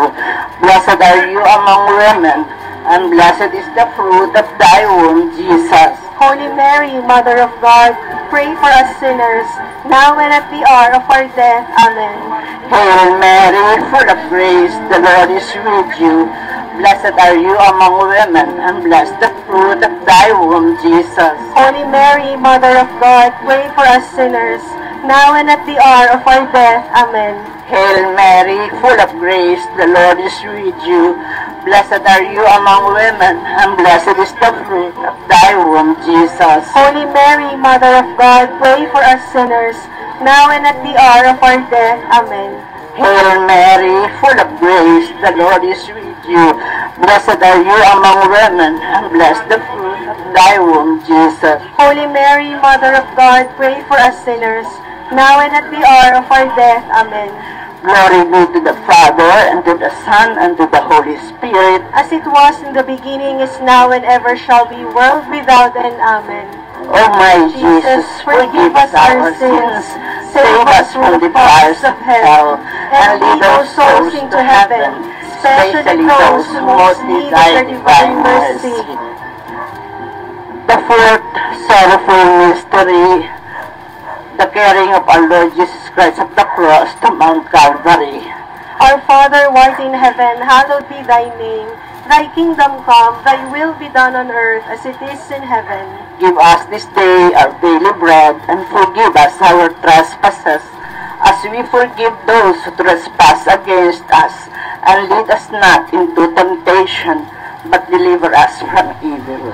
Blessed are you among women, and blessed is the fruit of thy womb, Jesus. Holy Mary, Mother of God, pray for us sinners, now and at the hour of our death. Amen. Hail Mary, full of grace, the Lord is with you. Blessed are you among women, and blessed the fruit of thy womb, Jesus. Holy Mary, Mother of God, pray for us sinners, now and at the hour of our death. Amen. Hail Mary, full of grace, the Lord is with you. Blessed are you among women, and blessed is the fruit of thy womb, Jesus. Holy Mary, Mother of God, pray for us sinners, now and at the hour of our death. Amen. Hail Mary, full of grace, the Lord is with you. Blessed are you among women, and blessed the fruit of thy womb, Jesus. Holy Mary, Mother of God, pray for us sinners, now and at the hour of our death. Amen. Glory be to the Father, and to the Son, and to the Holy Spirit, As it was in the beginning, is now, and ever shall be, world without end. Amen. O my Jesus, forgive us our sins, save us from the fires of hell, and lead all souls into heaven, especially those who most need thy divine mercy. The fourth sorrowful mystery, the carrying of our Lord Jesus Christ of the cross to Mount Calvary. Our Father, who art in heaven, hallowed be thy name. Thy kingdom come, thy will be done on earth as it is in heaven. Give us this day our daily bread, and forgive us our trespasses, as as we forgive those who trespass against us. And lead us not into temptation, but deliver us from evil.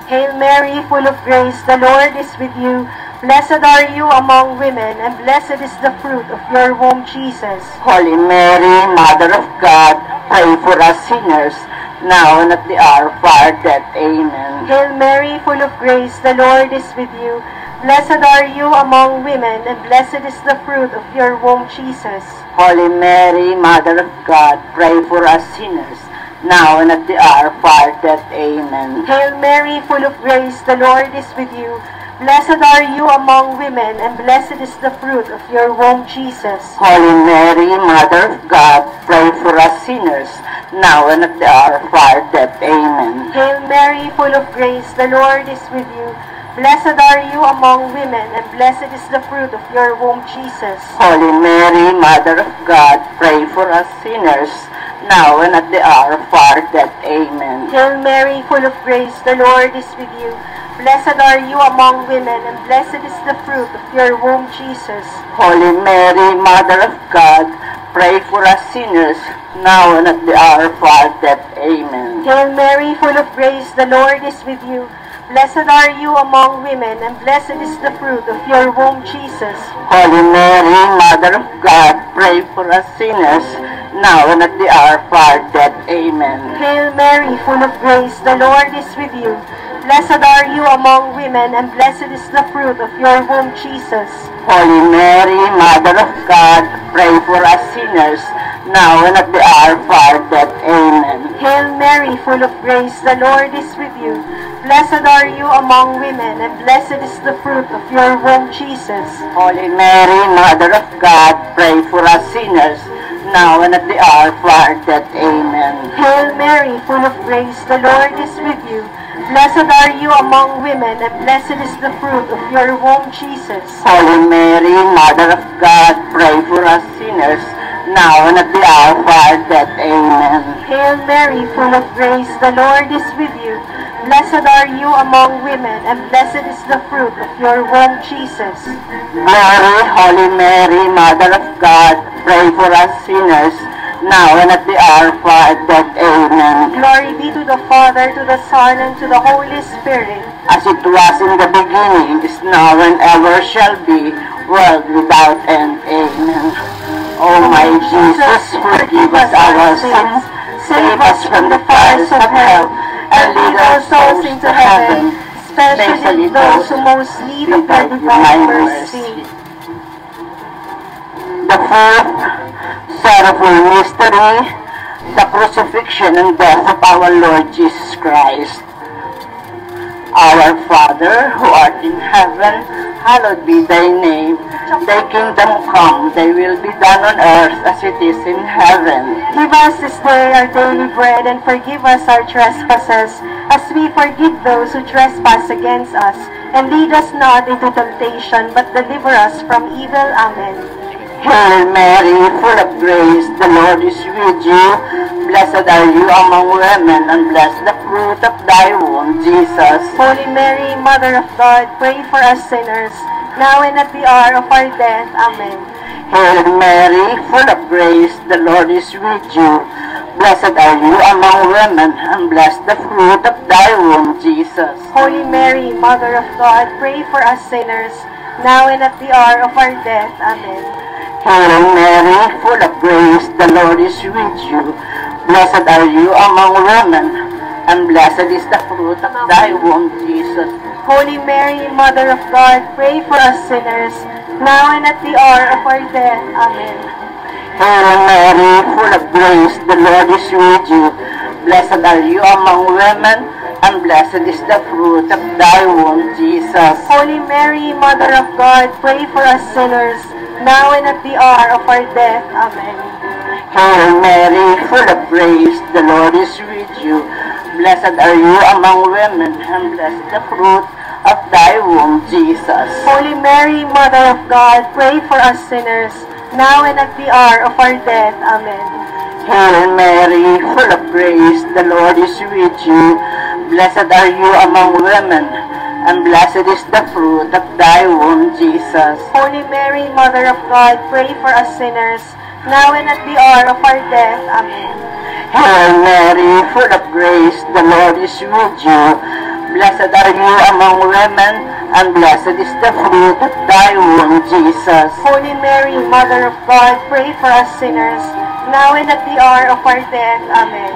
Hail Mary, full of grace, the Lord is with you. Blessed are you among women, and blessed is the fruit of your womb, Jesus. Holy Mary, Mother of God, pray for us sinners, now and at the hour of our death. Amen. Hail Mary, full of grace, the Lord is with you. Blessed are you among women, and blessed is the fruit of your womb, Jesus. Holy Mary, Mother of God, pray for us sinners, now and at the hour of our death. Amen. Hail Mary, full of grace, the Lord is with you. Blessed are you among women, and blessed is the fruit of your womb, Jesus. Holy Mary, Mother of God, pray for us sinners, now and at the hour of our death. Amen. Hail Mary, full of grace, the Lord is with you. Blessed are you among women, and blessed is the fruit of your womb, Jesus. Holy Mary, Mother of God, pray for us sinners, now and at the hour of our death. Amen. Hail Mary, full of grace, the Lord is with you. Blessed are you among women, and blessed is the fruit of your womb, Jesus. Holy Mary, Mother of God, pray for us sinners, now and at the hour of our death. Amen. Hail Mary, full of grace, the Lord is with you. Blessed are you among women, and blessed is the fruit of your womb, Jesus. Holy Mary, Mother of God, pray for us sinners, now and at the hour of our death. Amen. Hail Mary, full of grace, the Lord is with you. Blessed are you among women, and blessed is the fruit of your womb, Jesus. Holy Mary, Mother of God, pray for us sinners, now and at the hour of our death. Amen. Hail Mary, full of grace, the Lord is with you. Blessed are you among women, and blessed is the fruit of your womb, Jesus. Holy Mary, Mother of God, pray for us sinners, now and at the hour of our death. Amen. Hail Mary, full of grace, the Lord is with you. Blessed are you among women, and blessed is the fruit of your womb, Jesus. Holy Mary, Mother of God, pray for us sinners, now and at the hour of our death. Amen. Hail Mary, full of grace, the Lord is with you. Blessed are you among women, and blessed is the fruit of your womb, Jesus. Glory, Holy Mary, Mother of God, pray for us sinners, now and at the hour of our death. Amen. Glory be to the Father, to the Son, and to the Holy Spirit. As it was in the beginning, is now, and ever shall be, world without end. Amen. O my Jesus, forgive us our sins, save us from the fires of hell, and lead our souls into heaven, especially those who most need of your divine mercy. The fourth sorrowful mystery, the crucifixion and death of our Lord Jesus Christ. Our Father, who art in heaven, hallowed be thy name. Thy kingdom come, thy will be done on earth as it is in heaven. Give us this day our daily bread, and forgive us our trespasses, as we forgive those who trespass against us. And lead us not into temptation, but deliver us from evil. Amen. Hail Mary, full of grace, the Lord is with you. Blessed are you among women, and blessed the fruit of thy womb, Jesus. Holy Mary, Mother of God, pray for us sinners, now and at the hour of our death. Amen. Hail Mary, full of grace, the Lord is with you. Blessed are you among women, and blessed the fruit of thy womb, Jesus. Holy Mary, Mother of God, pray for us sinners, now and at the hour of our death. Amen. Hail Mary, full of grace, the Lord is with you. Blessed are you among women, and blessed is the fruit of thy womb, Jesus. Holy Mary, Mother of God, pray for us sinners, now and at the hour of our death. Amen. Hail Mary, full of grace, the Lord is with you. Blessed are you among women, and blessed is the fruit of thy womb, Jesus. Holy Mary, Mother of God, pray for us sinners, now and at the hour of our death. Amen. Hail Mary, full of grace, the Lord is with you. Blessed are you among women, and blessed the fruit of thy womb, Jesus. Holy Mary, Mother of God, pray for us sinners, now and at the hour of our death. Amen. Hail Mary, full of grace, the Lord is with you. Blessed are you among women, and blessed is the fruit of thy womb, Jesus. Holy Mary, Mother of God, pray for us sinners, now and at the hour of our death. Amen. Hail Mary, full of grace, the Lord is with you. Blessed are you among women, and blessed is the fruit of thy womb, Jesus. Holy Mary, Mother of God, pray for us sinners, now and at the hour of our death. Amen.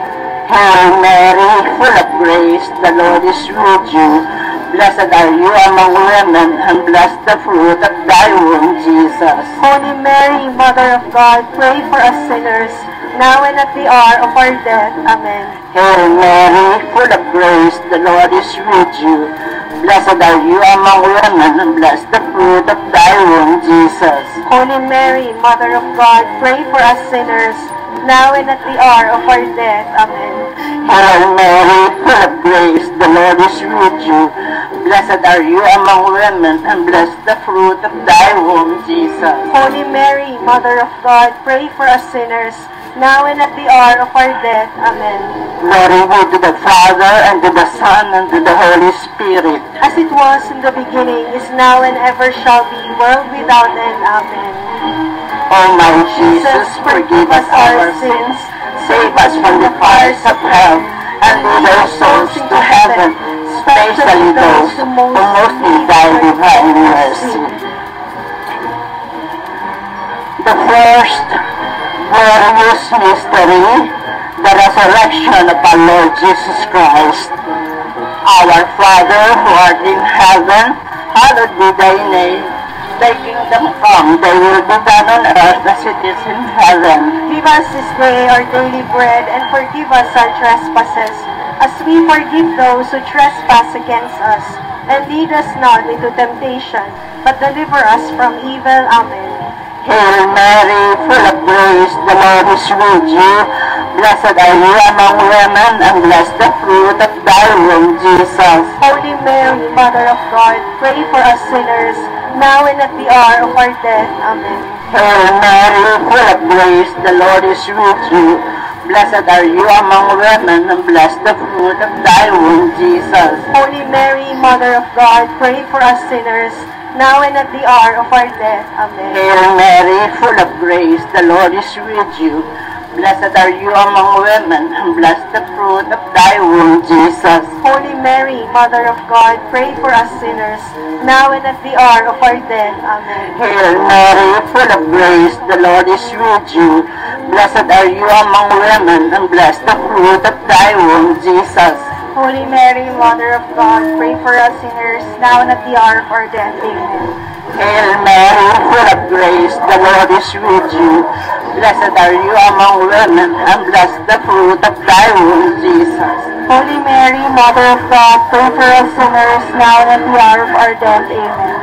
Hail Mary, full of grace, the Lord is with you. Blessed are you among women, and blessed the fruit of thy womb, Jesus. Holy Mary, Mother of God, pray for us sinners, now and at the hour of our death. Amen. Hail Mary, full of grace, the Lord is with you. Blessed are you among women, and blessed the fruit of thy womb, Jesus. Holy Mary, Mother of God, pray for us sinners, now and at the hour of our death. Amen. Hail Mary, full of grace, the Lord is with you. Blessed are you among women, and blessed the fruit of thy womb, Jesus. Holy Mary, Mother of God, pray for us sinners, now and at the hour of our death. Amen. Glory be to the Father, and to the Son, and to the Holy Spirit. As it was in the beginning, is now, and ever shall be, world without end. Amen. O my Jesus, forgive us our sins, save us from the fires of hell, and lead our souls into heaven, especially those who most need thy divine mercy. The first glorious mystery, the resurrection of our Lord Jesus Christ. Our Father, who art in heaven, hallowed be thy name. Thy kingdom come, thy will be done on earth as it is in heaven. Give us this day our daily bread, and forgive us our trespasses, as we forgive those who trespass against us. And lead us not into temptation, but deliver us from evil. Amen. Hail Mary, full of grace, the Lord is with you. Blessed are you among women, and blessed the fruit of thy womb, Jesus. Holy Mary, Mother of God, pray for us sinners, now and at the hour of our death. Amen. Hail Mary, full of grace, the Lord is with you. Blessed are you among women, and blessed the fruit of thy womb, Jesus. Holy Mary, Mother of God, pray for us sinners, now and at the hour of our death. Amen. Hail Mary, full of grace, the Lord is with you. Blessed are you among women, and blessed the fruit of thy womb, Jesus. Holy Mary, Mother of God, pray for us sinners, now and at the hour of our death. Amen. Hail Mary, full of grace, the Lord is with you. Blessed are you among women, and blessed the fruit of thy womb, Jesus. Holy Mary, Mother of God, pray for us sinners, now and at the hour of our death. Amen. Hail Mary, full of grace, the Lord is with you. Blessed are you among women, and blessed the fruit of thy womb, Jesus. Holy Mary, Mother of God, pray for us sinners, now and at the hour of our death. Amen.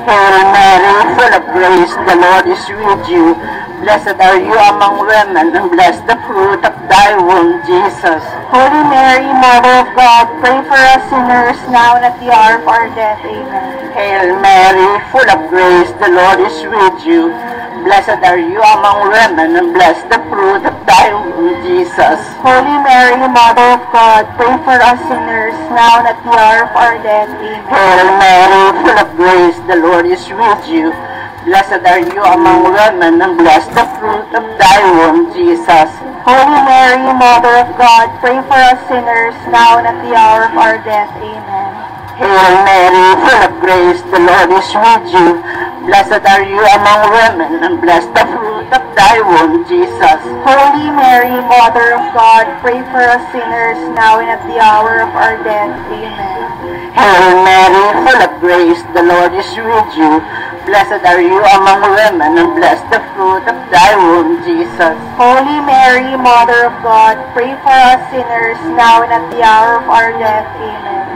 Hail Mary, full of grace, the Lord is with you. Blessed are you among women, and blessed the fruit of thy womb, Jesus. Holy Mary, Mother of God, pray for us sinners, now and at the hour of our death. Amen. Hail Mary, full of grace, the Lord is with you. Blessed are you among women, and blessed the fruit of thy womb, Jesus. Holy Mary, Mother of God, pray for us sinners, now and at the hour of our death. Amen. Hail Mary, full of grace, the Lord is with you. Blessed are you among women, and blessed the fruit of thy womb, Jesus. Holy Mary, Mother of God, pray for us sinners, now and at the hour of our death. Amen. Hail Mary, full of grace, the Lord is with you. Blessed are you among women, and blessed the fruit of thy womb, Jesus. Holy Mary, Mother of God, pray for us sinners, now and at the hour of our death. Amen. Hail Mary, full of grace, the Lord is with you. Blessed are you among women, and blessed the fruit of thy womb, Jesus. Holy Mary, Mother of God, pray for us sinners, now and at the hour of our death. Amen.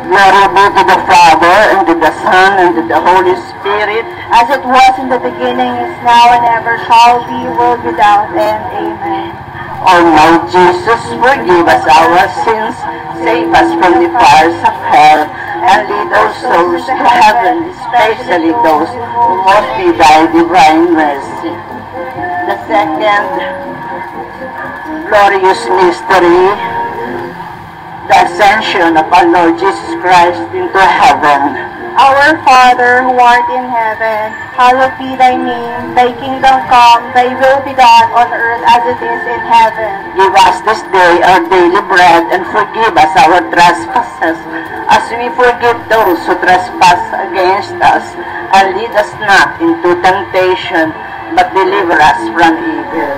Glory be to the Father, and to the Son, and to the Holy Spirit, as it was in the beginning, is now, and ever shall be, world without end. Amen. O my Jesus, forgive us our sins, save us from the fires of hell, and lead our souls to heaven, especially those who most need thy divine mercy. The second glorious mystery, the ascension of our Lord Jesus Christ into heaven. Our Father, who art in heaven, hallowed be thy name. Thy kingdom come, thy will be done on earth as it is in heaven. Give us this day our daily bread, and forgive us our trespasses, as we forgive those who trespass against us. And lead us not into temptation, but deliver us from evil.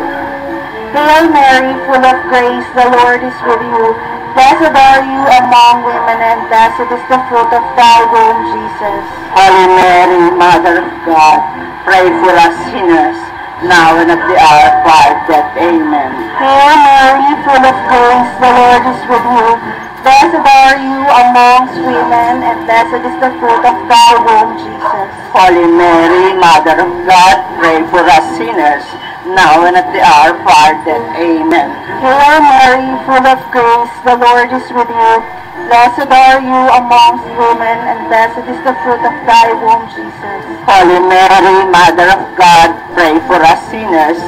Hail Mary, full of grace, the Lord is with you. Blessed are you among women, and blessed is the fruit of thy womb, Jesus. Holy Mary, Mother of God, pray for us sinners, now and at the hour of our death. Amen. Hail Mary, full of grace, the Lord is with you. Blessed are you amongst women, and blessed is the fruit of thy womb, Jesus. Holy Mary, Mother of God, pray for us sinners, now and at the hour of our death. Amen. Hail Mary, full of grace, the Lord is with you. Blessed are you amongst women, and blessed is the fruit of thy womb, Jesus. Holy Mary, Mother of God, pray for us sinners,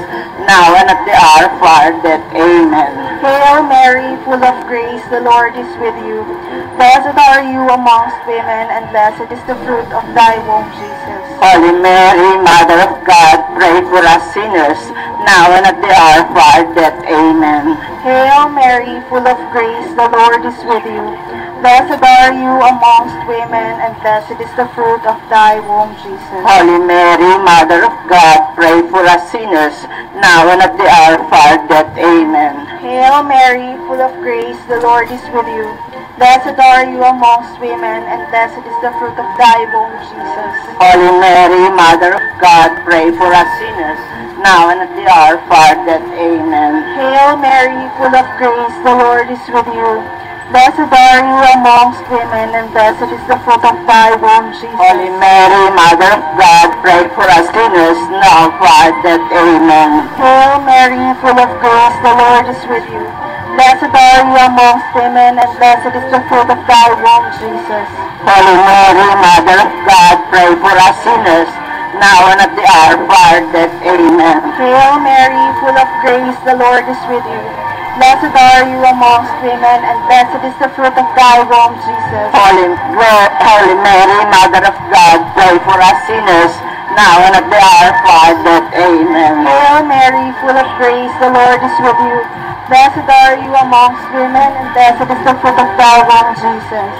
now and at the hour of our death. Amen. Hail Mary, full of grace, the Lord is with you. Blessed are you amongst women, and blessed is the fruit of thy womb, Jesus. Holy Mary, Mother of God, pray for us sinners, now and at the hour of our death. Amen. Hail Mary, full of grace, the Lord is with you. Blessed are you amongst women, and blessed is the fruit of thy womb, Jesus. Holy Mary, Mother of God, pray for us sinners, now and at the hour of our death. Amen. Hail Mary, full of grace, the Lord is with you. Blessed are you amongst women, and blessed is the fruit of thy womb, Jesus. Holy Mary, Mother of God, pray for us sinners, now and at the hour of our death. Amen. Hail Mary, full of grace, the Lord is with you. Blessed are you amongst women, and blessed is the fruit of thy womb, Jesus. Holy Mary, Mother of God, pray for us sinners, now and at our death. Amen. Hail Mary, full of grace, the Lord is with you. Blessed are you amongst women, and blessed is the fruit of thy womb, Jesus. Holy Mary, Mother of God, pray for us sinners, now and at the hour of our death. Amen. Hail Mary, full of grace, the Lord is with you. Blessed are you amongst women, and blessed is the fruit of thy womb, Jesus. Holy Mary, Mother of God, pray for us sinners, now and at the hour of our death. Amen. Hail Mary, full of grace, the Lord is with you. Blessed are you amongst women, and blessed is the fruit of thy womb, Jesus.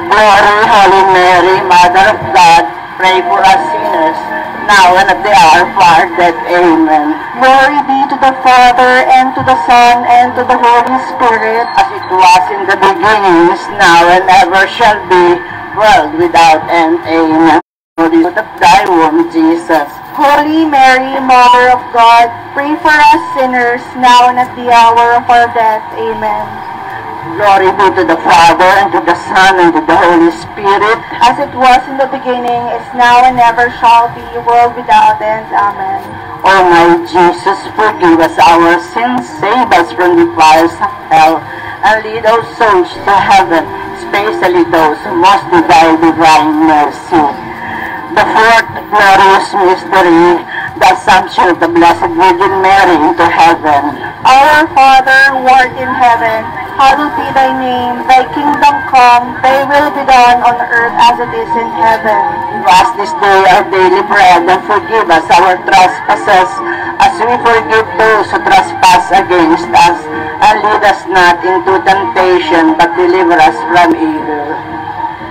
Glory, Holy Mary, Mother of God, pray for us sinners, now and at the hour of our death. Amen. Glory be to the Father, and to the Son, and to the Holy Spirit, as it was in the beginning, is now, and ever shall be, world without end. Amen. Holy fruit of thy womb, Jesus. Holy Mary, Mother of God, pray for us sinners, now and at the hour of our death. Amen. Glory be to the Father, and to the Son, and to the Holy Spirit, as it was in the beginning, is now, and ever shall be, world without end. Amen. O my Jesus, forgive us our sins, save us from the fires of hell, and lead our souls to heaven, especially those who most need thy divine mercy. The fourth glorious mystery, the Assumption of the Blessed Virgin Mary into heaven. Our Father, who art in heaven, hallowed be thy name. Thy kingdom come, thy will be done on earth as it is in heaven. Give us this day our daily bread, and forgive us our trespasses, as we forgive those who trespass against us. And lead us not into temptation, but deliver us from evil.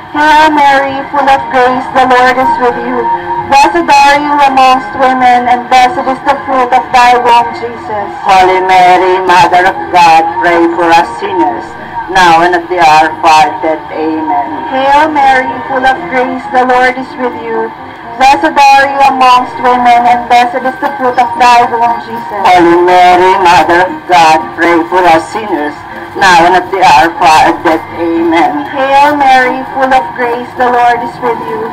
Hail Mary, full of grace, the Lord is with you. Blessed are you amongst women, and blessed is the fruit of thy womb, Jesus. Holy Mary, Mother of God, pray for us sinners, now and at the hour of our death. Amen. Hail Mary, full of grace, the Lord is with you. Blessed are you amongst women, and blessed is the fruit of thy womb, Jesus. Holy Mary, Mother of God, pray for us sinners, now and at the hour of our death. Amen. Hail Mary, full of grace, the Lord is with you.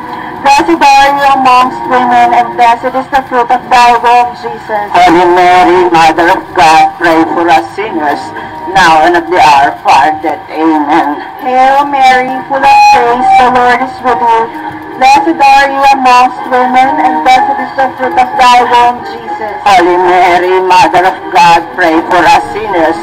Blessed are you amongst women, and blessed is the fruit of thy womb, Jesus. Holy Mary, Mother of God, pray for us sinners, now and at the hour of our death. Amen. Hail Mary, full of grace, the Lord is with you. Blessed are you amongst women, and blessed is the fruit of thy womb, Jesus. Holy Mary, Mother of God, pray for us sinners,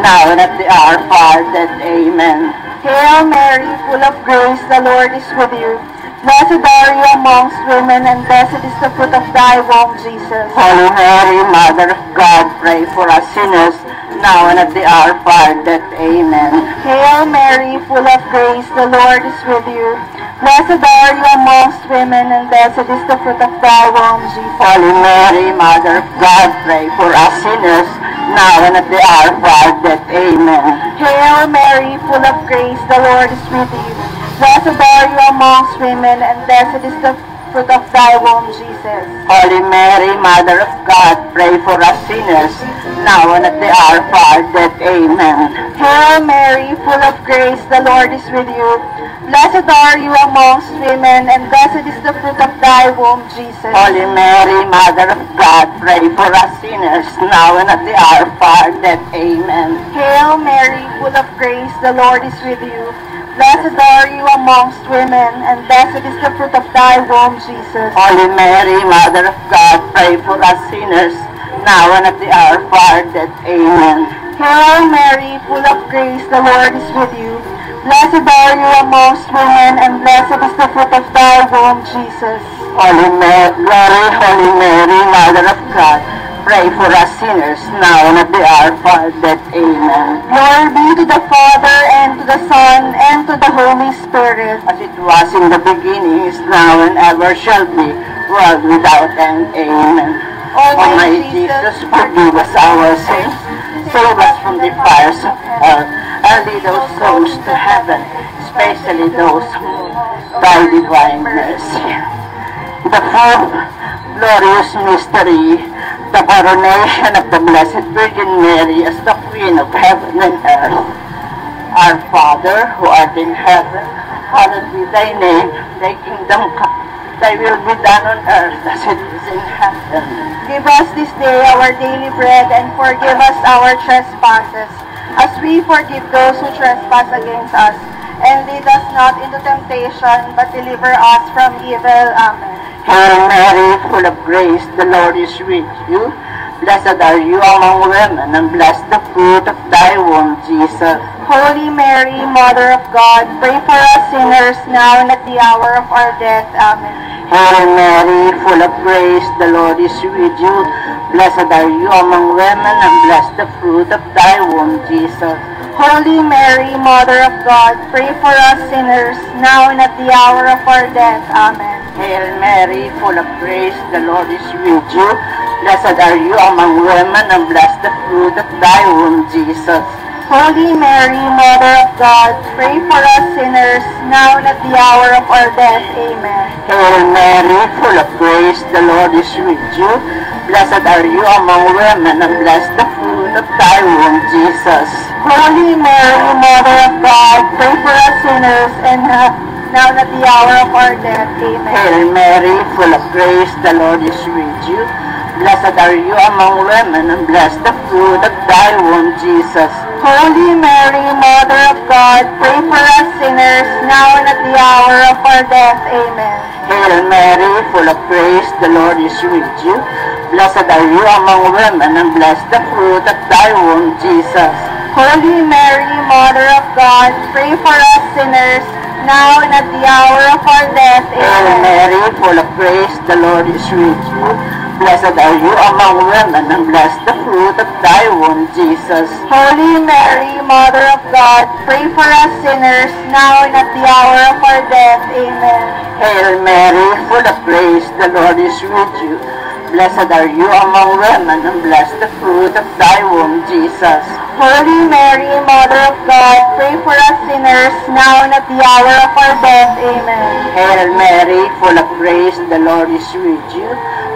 now and at the hour of our death. Amen. Hail Mary, full of grace, the Lord is with you. Blessed are you amongst women, and blessed is the fruit of thy womb, Jesus. Holy Mary, Mother of God, pray for us sinners, now and at the hour of our death. Amen. Hail Mary, full of grace, the Lord is with you. Blessed are you amongst women, and blessed is the fruit of thy womb, Jesus. Holy Mary, Mother of God, pray for us sinners, now and at the hour of our death. Amen. Hail Mary, full of grace, the Lord is with you. Blessed are you amongst women, and blessed is the fruit of thy womb, Jesus. Holy Mary, Mother of God, pray for us sinners, now and at the hour of our death. Amen. Hail Mary, full of grace, the Lord is with you. Blessed are you amongst women, and blessed is the fruit of thy womb, Jesus. Holy Mary, Mother of God, pray for us sinners, now and at the hour of our death. Amen. Hail Mary, full of grace, the Lord is with you. Blessed are you amongst women, and blessed is the fruit of thy womb, Jesus. Holy Mary, Mother of God, pray for us sinners, now and at the hour of our death. Amen. Hail Mary, full of grace, the Lord is with you. Blessed are you amongst women, and blessed is the fruit of thy womb, Jesus. Holy Mary, Mother of God, pray for us sinners, now and at the hour of our death. Amen. Glory be to the Father, and to the Son, and to the Holy Spirit. As it was in the beginning, is now, and ever shall be, world without end. Amen. Almighty Jesus, forgive us our sins, save us from the fires of hell, and lead those souls to heaven, especially those who thy divine mercy. The fourth glorious mystery, the coronation of the Blessed Virgin Mary as the Queen of heaven and earth. Our Father, who art in heaven, hallowed be thy name. Thy kingdom come, thy will be done on earth as it is in heaven. Give us this day our daily bread, and forgive us our trespasses, as we forgive those who trespass against us. And lead us not into temptation, but deliver us from evil. Amen. Hail Mary, full of grace, the Lord is with you. Blessed are you among women, and blessed the fruit of thy womb, Jesus. Holy Mary, Mother of God, pray for us sinners, now and at the hour of our death. Amen. Hail Mary, full of grace, the Lord is with you. Blessed are you among women, and blessed the fruit of thy womb, Jesus. Holy Mary, Mother of God, pray for us sinners, now and at the hour of our death. Amen. Hail Mary, full of grace, the Lord is with you. Blessed are you among women, and blessed the fruit of thy womb, Jesus. Holy Mary, Mother of God, pray for us sinners, now and at the hour of our death. Amen. Hail Mary, full of grace, the Lord is with you. Blessed are you among women, and blessed the fruit of thy womb, Jesus. Holy Mary, Mother of God, pray for us sinners, and now and at the hour of our death. Amen. Hail Mary, full of grace, the Lord is with you. Blessed are you among women, and blessed the fruit of thy womb, Jesus. Holy Mary, Mother of God, pray for us sinners, now and at the hour of our death. Amen. Hail Mary, full of grace, the Lord is with you. Blessed are you among women, and blessed the fruit of thy womb, Jesus. Holy Mary, Mother of God, pray for us sinners, now and at the hour of our death. Hail Amen. Mary, full of grace, the Lord is with you. Blessed are you among women, and blessed the fruit of thy womb, Jesus. Holy Mary, Mother of God, pray for us sinners, now and at the hour of our death. Amen. Hail Mary, full of grace, the Lord is with you. Blessed are you among women, and blessed the fruit of thy womb, Jesus. Holy Mary, Mother of God, pray for us sinners, now and at the hour of our death. Amen. Hail Mary, full of grace, the Lord is with you.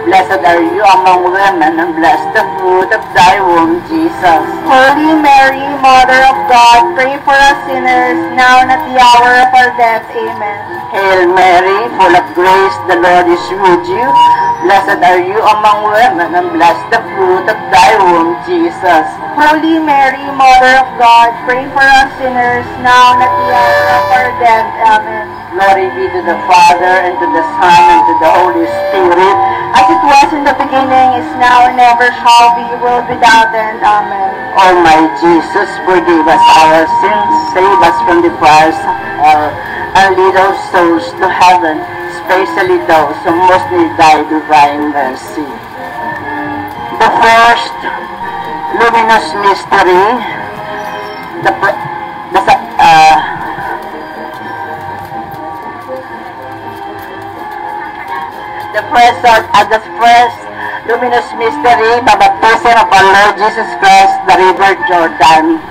Blessed are you among women, and blessed the fruit of thy womb, Jesus. Holy Mary, Mother of God, pray for us sinners, now and at the hour of our death. Amen. Hail Mary, full of grace, the Lord is with you. Blessed are you among women, and blessed the fruit of thy womb, Jesus. Holy Mary, Mother of God, pray for us sinners, now and at the hour of our death. Amen. Glory be to the Father, and to the Son, and to the Holy Spirit, As it was in the beginning, beginning, is now, and ever shall be, world without end. Amen. O my Jesus, forgive us our sins, save us from the fires of hell, and lead our souls to heaven, especially those who most need thy divine mercy. The first luminous mystery, the first luminous mystery, the baptism of our Lord Jesus Christ, the river Jordan.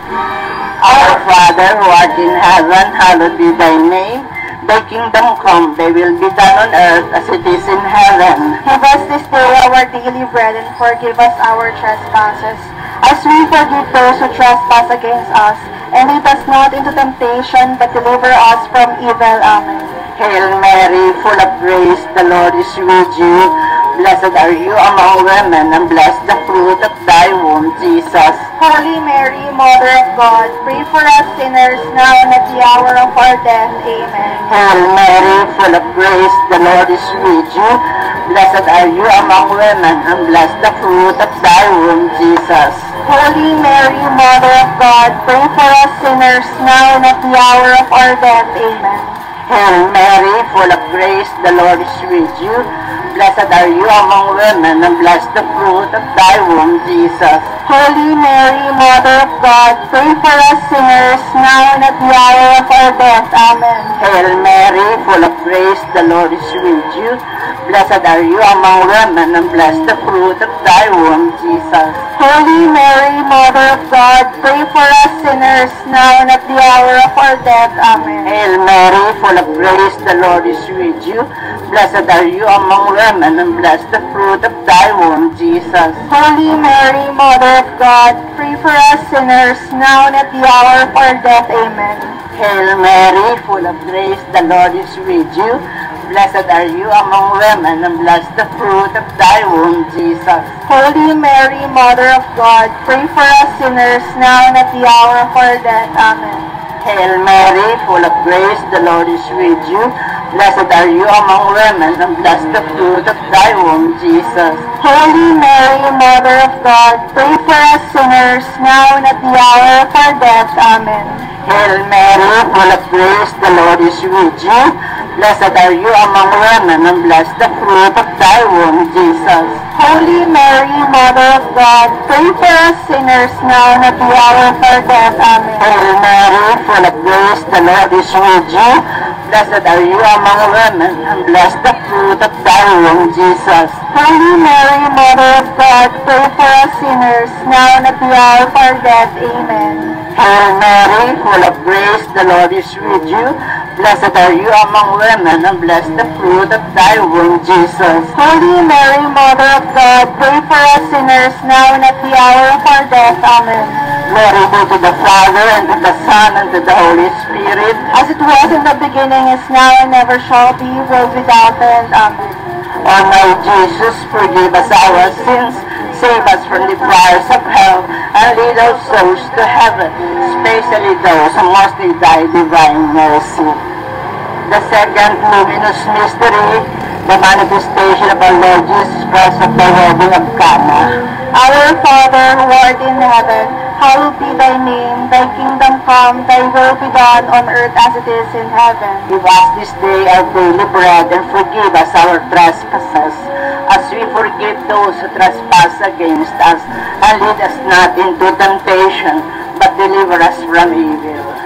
Our Father, who art in heaven, hallowed be thy name. Thy kingdom come, thy will be done on earth as it is in heaven. Give us this day our daily bread, and forgive us our trespasses, as we forgive those who trespass against us. And lead us not into temptation, but deliver us from evil. Amen. Hail Mary, full of grace, the Lord is with you. Blessed are you among women, and blessed the fruit of thy womb, Jesus. Holy Mary, Mother of God, pray for us sinners, now and at the hour of our death. Amen. Hail Mary, full of grace, the Lord is with you. Blessed are you among women, and blessed the fruit of thy womb, Jesus. Holy Mary, Mother of God, pray for us sinners, now and at the hour of our death. Amen. Hail Mary, full of grace, the Lord is with you. Blessed are you among women, and blessed the fruit of thy womb, Jesus. Holy Mary, Mother of God, pray for us sinners, now and at the hour of our death. Amen. Hail Mary, full of grace, the Lord is with you. Blessed are you among women, and blessed the fruit of thy womb, Jesus. Holy Mary, Mother of God, pray for us sinners, now and at the hour of our death. Amen. Hail Mary, full of grace, the Lord is with you. Blessed are you among women, and blessed the fruit of thy womb, Jesus. Holy Mary, Mother of God, pray for us sinners, now and at the hour of our death. Amen. Hail Mary, full of grace, the Lord is with you. Blessed are you among women, and blessed the fruit of thy womb, Jesus. Holy Mary, Mother of God, pray for us sinners, now and at the hour of our death. Amen. Hail Mary, full of grace, the Lord is with you. Blessed are you among women, and blessed the fruit of thy womb, Jesus. Holy Mary, Mother of God, pray for us sinners, now and at the hour of our death. Amen. Hail Mary, full of grace, the Lord is with you. Blessed are you among women, and blessed the fruit of thy womb, Jesus. Holy Mary, Mother of God, pray for us sinners, now and at the hour of our death. Amen. Hail Mary, full of grace, the Lord is with you. Blessed are you among women, and blessed the fruit of thy womb, Jesus. Holy Mary, Mother of God, pray for us sinners, now and at the hour of our death. Amen. Hail Mary, full of grace, the Lord is with you. Blessed are you among women, and blessed the fruit of thy womb, Jesus. Holy Mary, Mother of God, pray for us sinners, now and at the hour of our death. Amen. Glory be to the Father, and to the Son, and to the Holy Spirit. As it was in the beginning, is now, and ever shall be, world without end. Amen. O my Jesus, forgive us our sins, save us from the fires of hell, and lead our souls to heaven, especially those who most need thy divine mercy. The second luminous mystery, the manifestation of our Lord Jesus Christ at the wedding of Cana. Our Father, who art in heaven, hallowed be thy name. Thy kingdom come, thy will be done on earth as it is in heaven. Give us this day our daily bread, and forgive us our trespasses, as we forgive those who trespass against us. And lead us not into temptation, but deliver us from evil.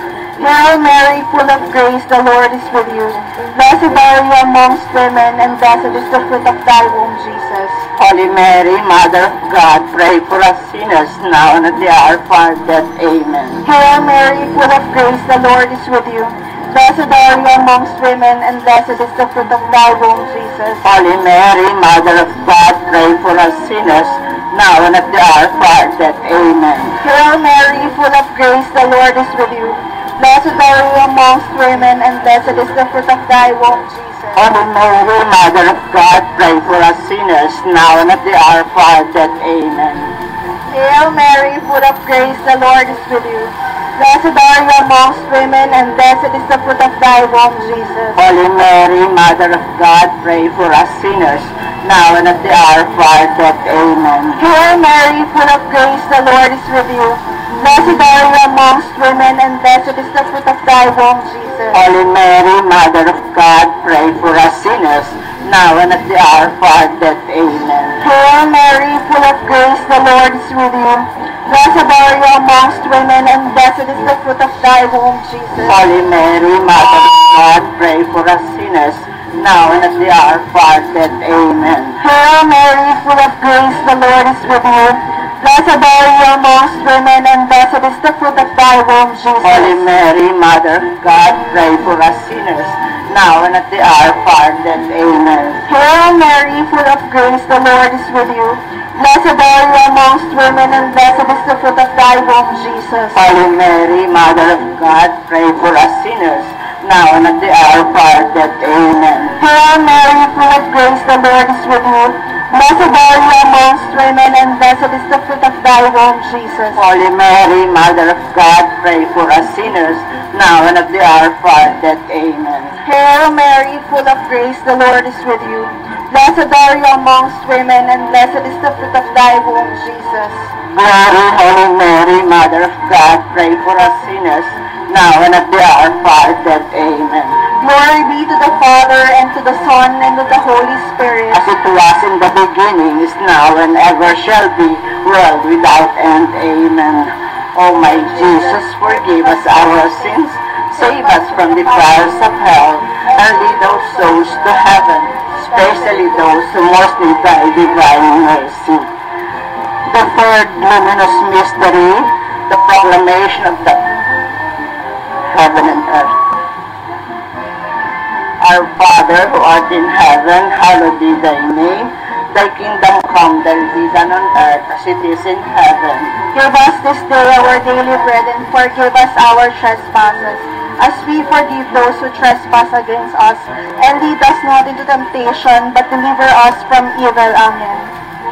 Hail Mary, full of grace, the Lord is with you. Blessed are you amongst women, and blessed is the fruit of thy womb, Jesus. Holy Mary, Mother of God, pray for us sinners, now and at the hour of our death. Amen. Hail Mary, full of grace, the Lord is with you. Blessed are you amongst women, and blessed is the fruit of thy womb, Jesus. Holy Mary, Mother of God, pray for us sinners, now and at the hour of our death. Amen. Hail Mary, full of grace, the Lord is with you. Blessed are you amongst women, and blessed is the fruit of thy womb, Jesus. Holy Mary, Mother of God, pray for us sinners, now and at the hour of our death. Amen. Hail Mary, full of grace, the Lord is with you. Blessed are you amongst women, and blessed is the fruit of thy womb, Jesus. Holy Mary, Mother of God, pray for us sinners, now and at the hour of our death. Amen. Hail Mary, full of grace, the Lord is with you. Blessed are you amongst women, and blessed is the fruit of thy womb, Jesus. Holy Mary, Mother of God, pray for us sinners, now and at the hour of our death. Amen. Hail Mary, full of grace, the Lord is with you. Blessed are you amongst women, and blessed is the fruit of thy womb, Jesus. Holy Mary, Mother of God, pray for us sinners, now and at the hour of our death. Amen. Hail Mary, full of grace, the Lord is with you. Blessed are you amongst women, and blessed is the fruit of thy womb, Jesus. Holy Mary, Mother of God, pray for us sinners, now and at the hour of our death. Amen. Hail Mary, full of grace, the Lord is with you. Blessed are you amongst women, and blessed is the fruit of thy womb, Jesus. Holy Mary, Mother of God, pray for us sinners, now and at the hour of our death. Amen. Hail Mary, full of grace, the Lord is with you. Blessed are you amongst women, and blessed is the fruit of thy womb, Jesus. Holy Mary, Mother of God, pray for us sinners, now and at the hour of our death. Amen. Hail Mary, full of grace, the Lord is with you. Blessed are you amongst women, and blessed is the fruit of thy womb, Jesus. Glory, Holy Mary, Mother of God, pray for us sinners, now and at the hour of our death. Amen. Glory be to the Father, and to the Son, and to the Holy Spirit. As it was in the beginning, is now, and ever shall be, world without end. Amen. O my Jesus, forgive us our sins, save us from the fires of hell, and lead those souls to heaven, especially those who most need thy divine mercy. The third luminous mystery, the proclamation of the heaven and earth. Our Father, who art in heaven, hallowed be thy name. Thy kingdom come, thy will be done on earth as it is in heaven. Give us this day our daily bread, and forgive us our trespasses, as we forgive those who trespass against us. And lead us not into temptation, but deliver us from evil. Amen.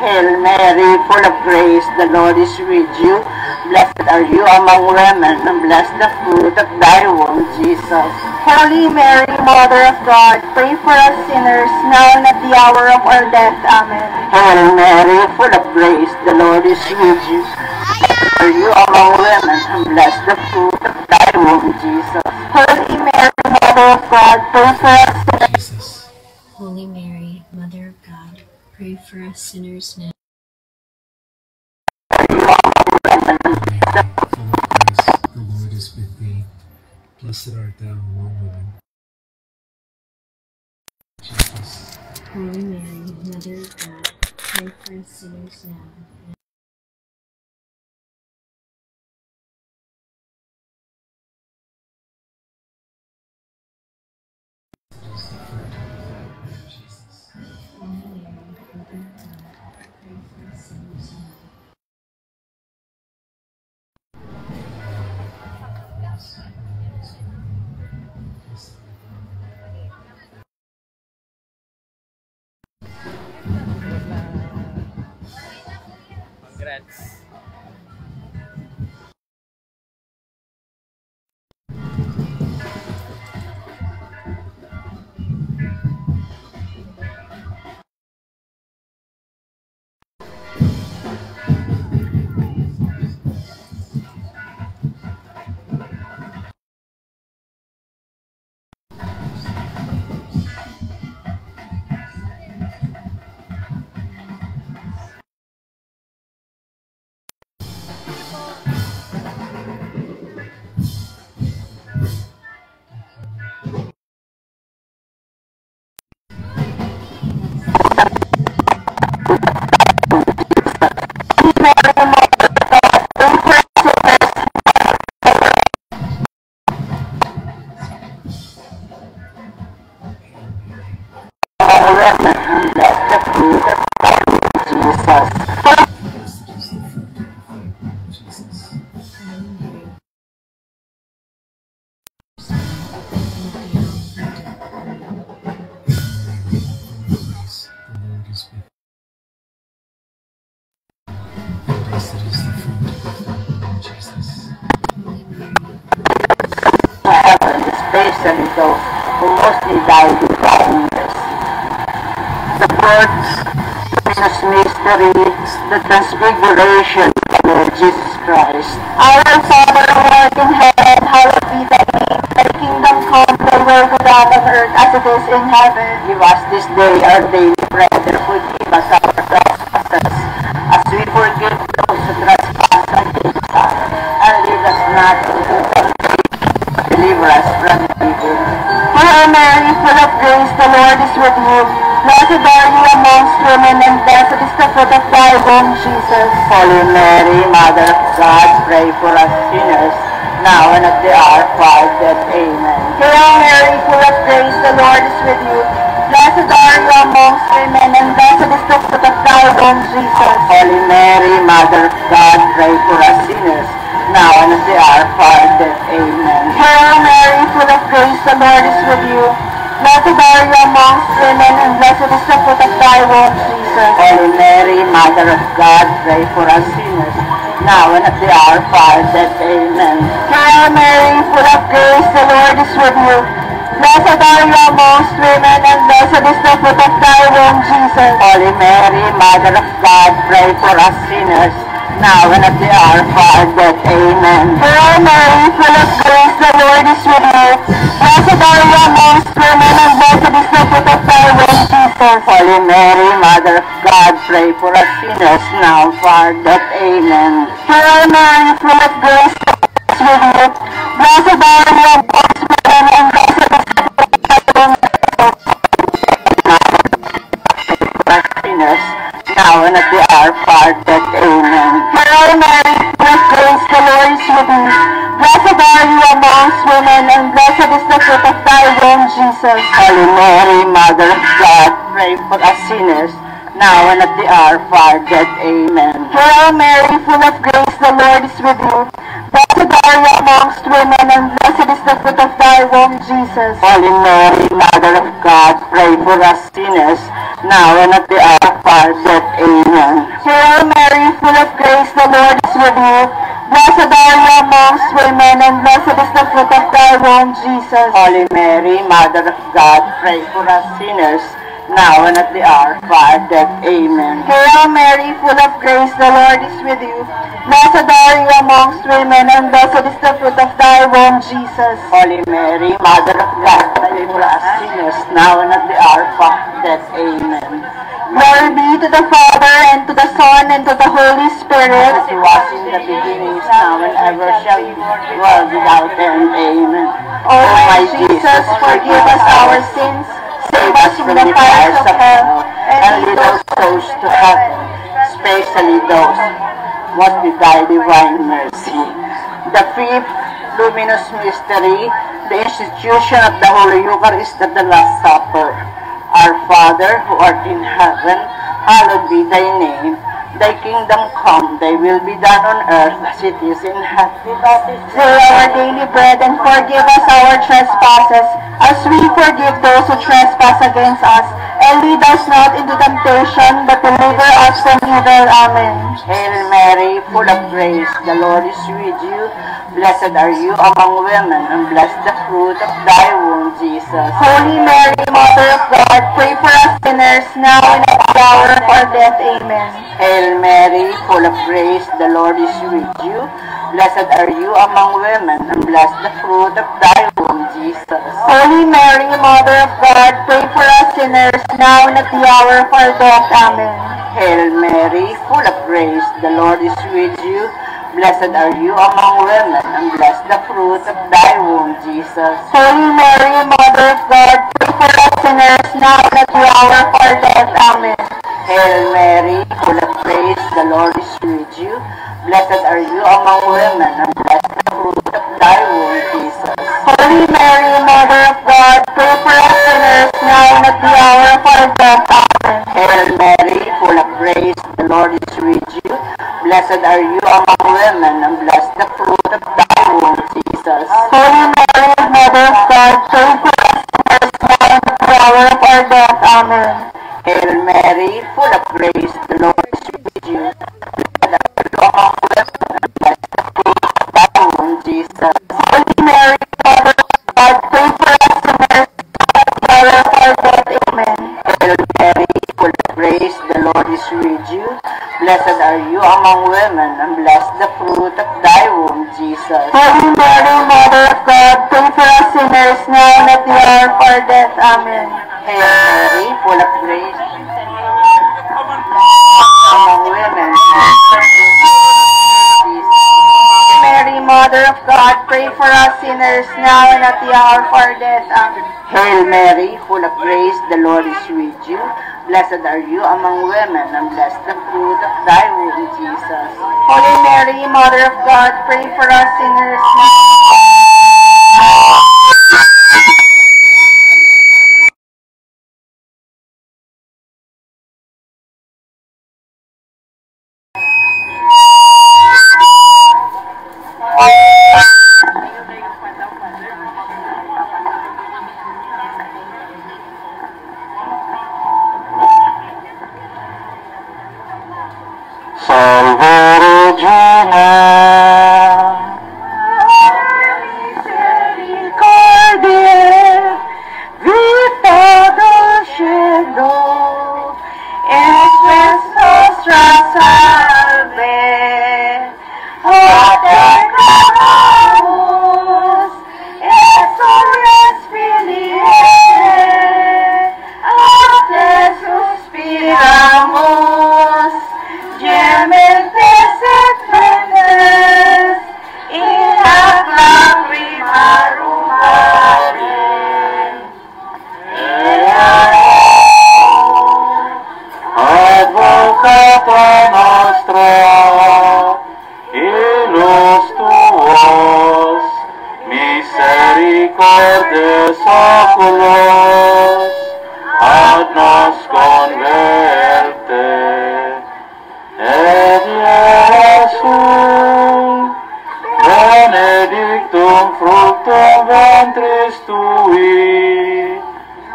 Hail Mary, full of grace, the Lord is with you. Blessed are you among women, and blessed the fruit of thy womb, Jesus. Holy Mary, Mother of God, pray for us sinners, now and at the hour of our death. Amen. Hail Mary, full of grace, the Lord is with you. Blessed are you among women, and blessed the fruit of thy womb, Jesus. Holy Mary, Mother of God, pray for us sinners. Jesus. Holy Mary, Mother of God, pray for us sinners now. Mary, full of grace, the Lord is with thee. Blessed art thou among women. Jesus. Holy Mary, Mother of God, pray for us sinners now. Jesus. Holy Mary, Mother of God, pray for us sinners now. Congrats. Especially those who mostly die with blindness. the fourth luminous mystery, the transfiguration of Lord Jesus Christ. Our Father who art in heaven, hallowed be thy name. Thy kingdom come, thy will be done on earth as it is in heaven. Give us this day our daily bread, and forgive us our trespasses, as we forgive those who trespass against us. And lead us not into temptation, but deliver us from evil. Hail Mary, full of grace, the Lord is with you. Blessed are you amongst women, and blessed is the fruit of thy womb, Jesus. Holy Mary, Mother of God, pray for us sinners, now and at the hour of our death. Amen. Hail Mary, full of grace, the Lord is with you. Blessed are you amongst women, and blessed is the fruit of thy womb, Jesus. Holy Mary, Mother of God, pray for us sinners, now and at the hour of our death. Amen. Hail Mary, full of grace, the Lord is with you. Blessed are you amongst women, and blessed is the fruit of thy womb, Jesus. Holy Mary, Mother of God, pray for us sinners, now and at the hour of our death. Amen. Hail Mary, full of grace, the Lord is with you. Blessed are you amongst women, and blessed is the fruit of thy womb, Jesus. Holy Mary, Mother of God, pray for us sinners, now and at the hour of our death. Amen. Hail Mary, full of grace, the Lord is with you. Blessed are you amongst women, and blessed is the fruit of thy womb, Jesus. Holy Mary, Mother of God, pray for us sinners, now and for our death. Amen. Hail Mary, full of grace, the Lord is with you. Blessed are you amongst women, and blessed is the fruit of thy womb, Jesus. Sinners, now and at the hour of our death. Amen. Hail Mary, full of grace, the Lord is with you. Blessed are you amongst women, and blessed is the fruit of thy womb, Jesus. Holy Mary, Mother of God, pray for us sinners, now and at the hour of our death. Amen. Hail Mary, full of grace, the Lord is with you. Blessed are you amongst women, and blessed is the fruit of thy womb, Jesus. Holy Mary, Mother of God, pray for us sinners, now and at the hour of our death. Amen. Hail Mary, full of grace, the Lord is with you. Blessed are you amongst women, and blessed is the fruit of thy womb, Jesus. Holy Mary, Mother of God, pray for us sinners, now and at the hour of our death. Amen. Hail Mary, full of grace, the Lord is with you. Blessed are you amongst women, and blessed is the fruit of thy womb, Jesus. Holy Mary, Mother of God, pray for us sinners, now and at the hour of our death. Amen. Glory be to the Father, and to the Son, and to the Holy Spirit. As it was in the beginning, is now, and ever shall be, world without end. Amen. O my Jesus, forgive us our sins, save us from the fires of hell, and lead our souls to heaven, especially those what with thy divine mercy. The fifth luminous mystery, the institution of the Holy Eucharist at the Last Supper. Our Father, who art in heaven, hallowed be thy name. Thy kingdom come, thy will be done on earth as it is in heaven. Say our daily bread, and forgive us our trespasses, as we forgive those who trespass against us. And lead us not into temptation, but deliver us from evil. Amen. Hail Mary, full of grace, the Lord is with you. Blessed are you among women, and blessed the fruit of thy womb, Jesus. Holy Mary, Mother of God, pray for us sinners, now and at the hour of our death. Amen. Hail Mary, full of grace, the Lord is with you. Blessed are you among women, and blessed the fruit of thy womb, Jesus. Holy Mary, Mother of God, pray for us sinners, now and at the hour of our death. Amen. Hail Mary, full of grace, the Lord is with you. Blessed are you among women, and blessed the fruit of thy womb, Jesus. Holy Mary, Mother of God, pray for us sinners, now and at the hour of our death. Amen. Hail Mary, full of grace, the Lord is with you. Blessed are you among women, and blessed the fruit of thy womb, Jesus. Holy Mary, Mother of God, pray for us sinners, now and at the hour of our death. Amen. Hail Mary, full of grace, the Lord is with you. Blessed are you among women, and blessed the fruit of thy womb, Jesus. Holy Mary, Mother of God, pray for us sinners, now and at the hour of our death. Amen. Hail Mary, full of grace, the Lord is with you. Blessed are you among women, and blessed the fruit of thy womb, Jesus. Holy Mary, Mother of God, pray for us sinners, now and at the hour of our death. Amen. Hail Mary, grace, the Lord is with you. Blessed are you among women, and blessed the fruit of thy womb, Jesus. Holy Mary, Mother of God, pray for us sinners now and at the hour of our death. Amen. Hail Mary, full of grace, among women, Mary, Mother of God, pray for us sinners now and at the hour of our death. Amen. Hail Mary, full of grace, the Lord is with you. Blessed are you among women, and blessed the fruit of thy womb, Jesus. Holy Mary, Mother of God, pray for us sinners now. Salve Regina, misericordia, vita del cielo, es nuestra salve. Te clamamos, eso respiré, te suspiramos, gementes serpientes, y las lágrimas rumaren. Advocata nostra, ilus tuos, misericordes oculos, ad nos converte. Et Jesum, benedictum fructum ventris tui,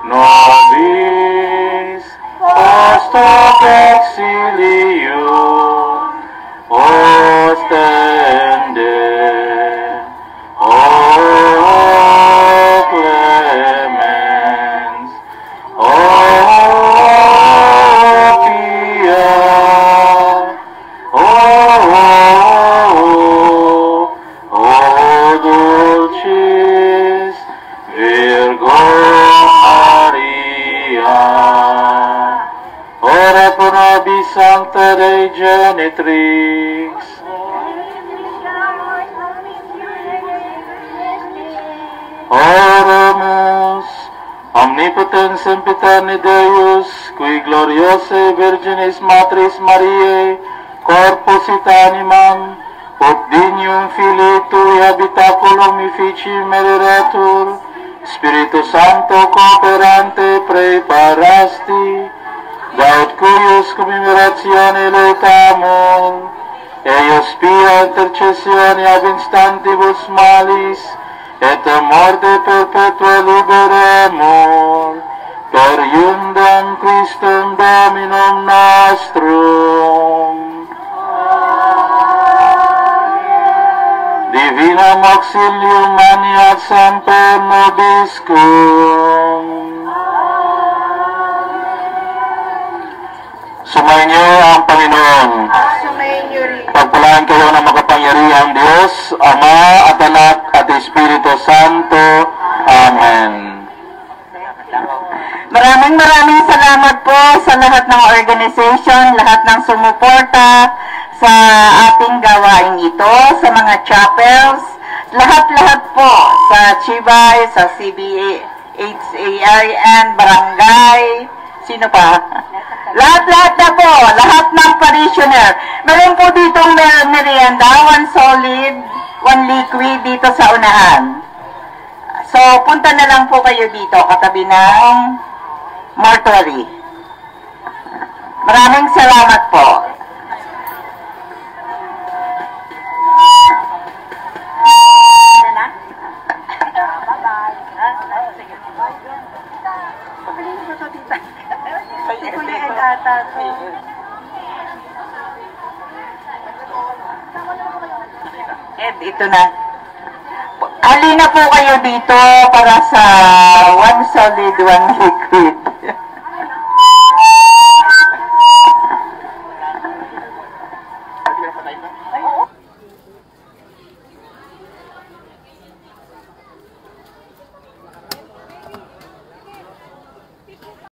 nobis post hoc exilium ostende. O clemens, o pia, O dulcis Virgo Maria, ora pro nobis sancta Dei genitrix, oremus, omnipotens sempiterni Deus, qui gloriose Virginis Matris Mariae, corpus et animam, ut dignum Filii Tui habitaculum effici mereretur, Spiritus Sancto cooperante preparasti, gaud cuius commemoratione laetamur, eius pia intercessione ab instantibus malis, et a morte perpetua liberemur, per iundam Christum Dominum nostrum. Divinam auxilium maniat semper nobiscum. Sumainyo ang Panginoon. Sumainyo rin. Pagpalaan kayo ng makapangyarihang Diyos, Ama at Anak at Espiritu Santo. Amen. Maraming salamat po sa lahat ng organization, lahat ng sumuporta sa ating gawain ito, sa mga chapels, lahat-lahat po sa Chibay, sa CBA, HARN, Barangay, sino pa? Lahat-lahat na po, lahat ng parishioner. Meron po ditong merienda, 1 solid, 1 liquid dito sa unahan. So, punta na lang po kayo dito, katabi ng mortuary. Maraming salamat po. Ed, ito na. Halina po kayo dito para sa 1 solid, 1 liquid.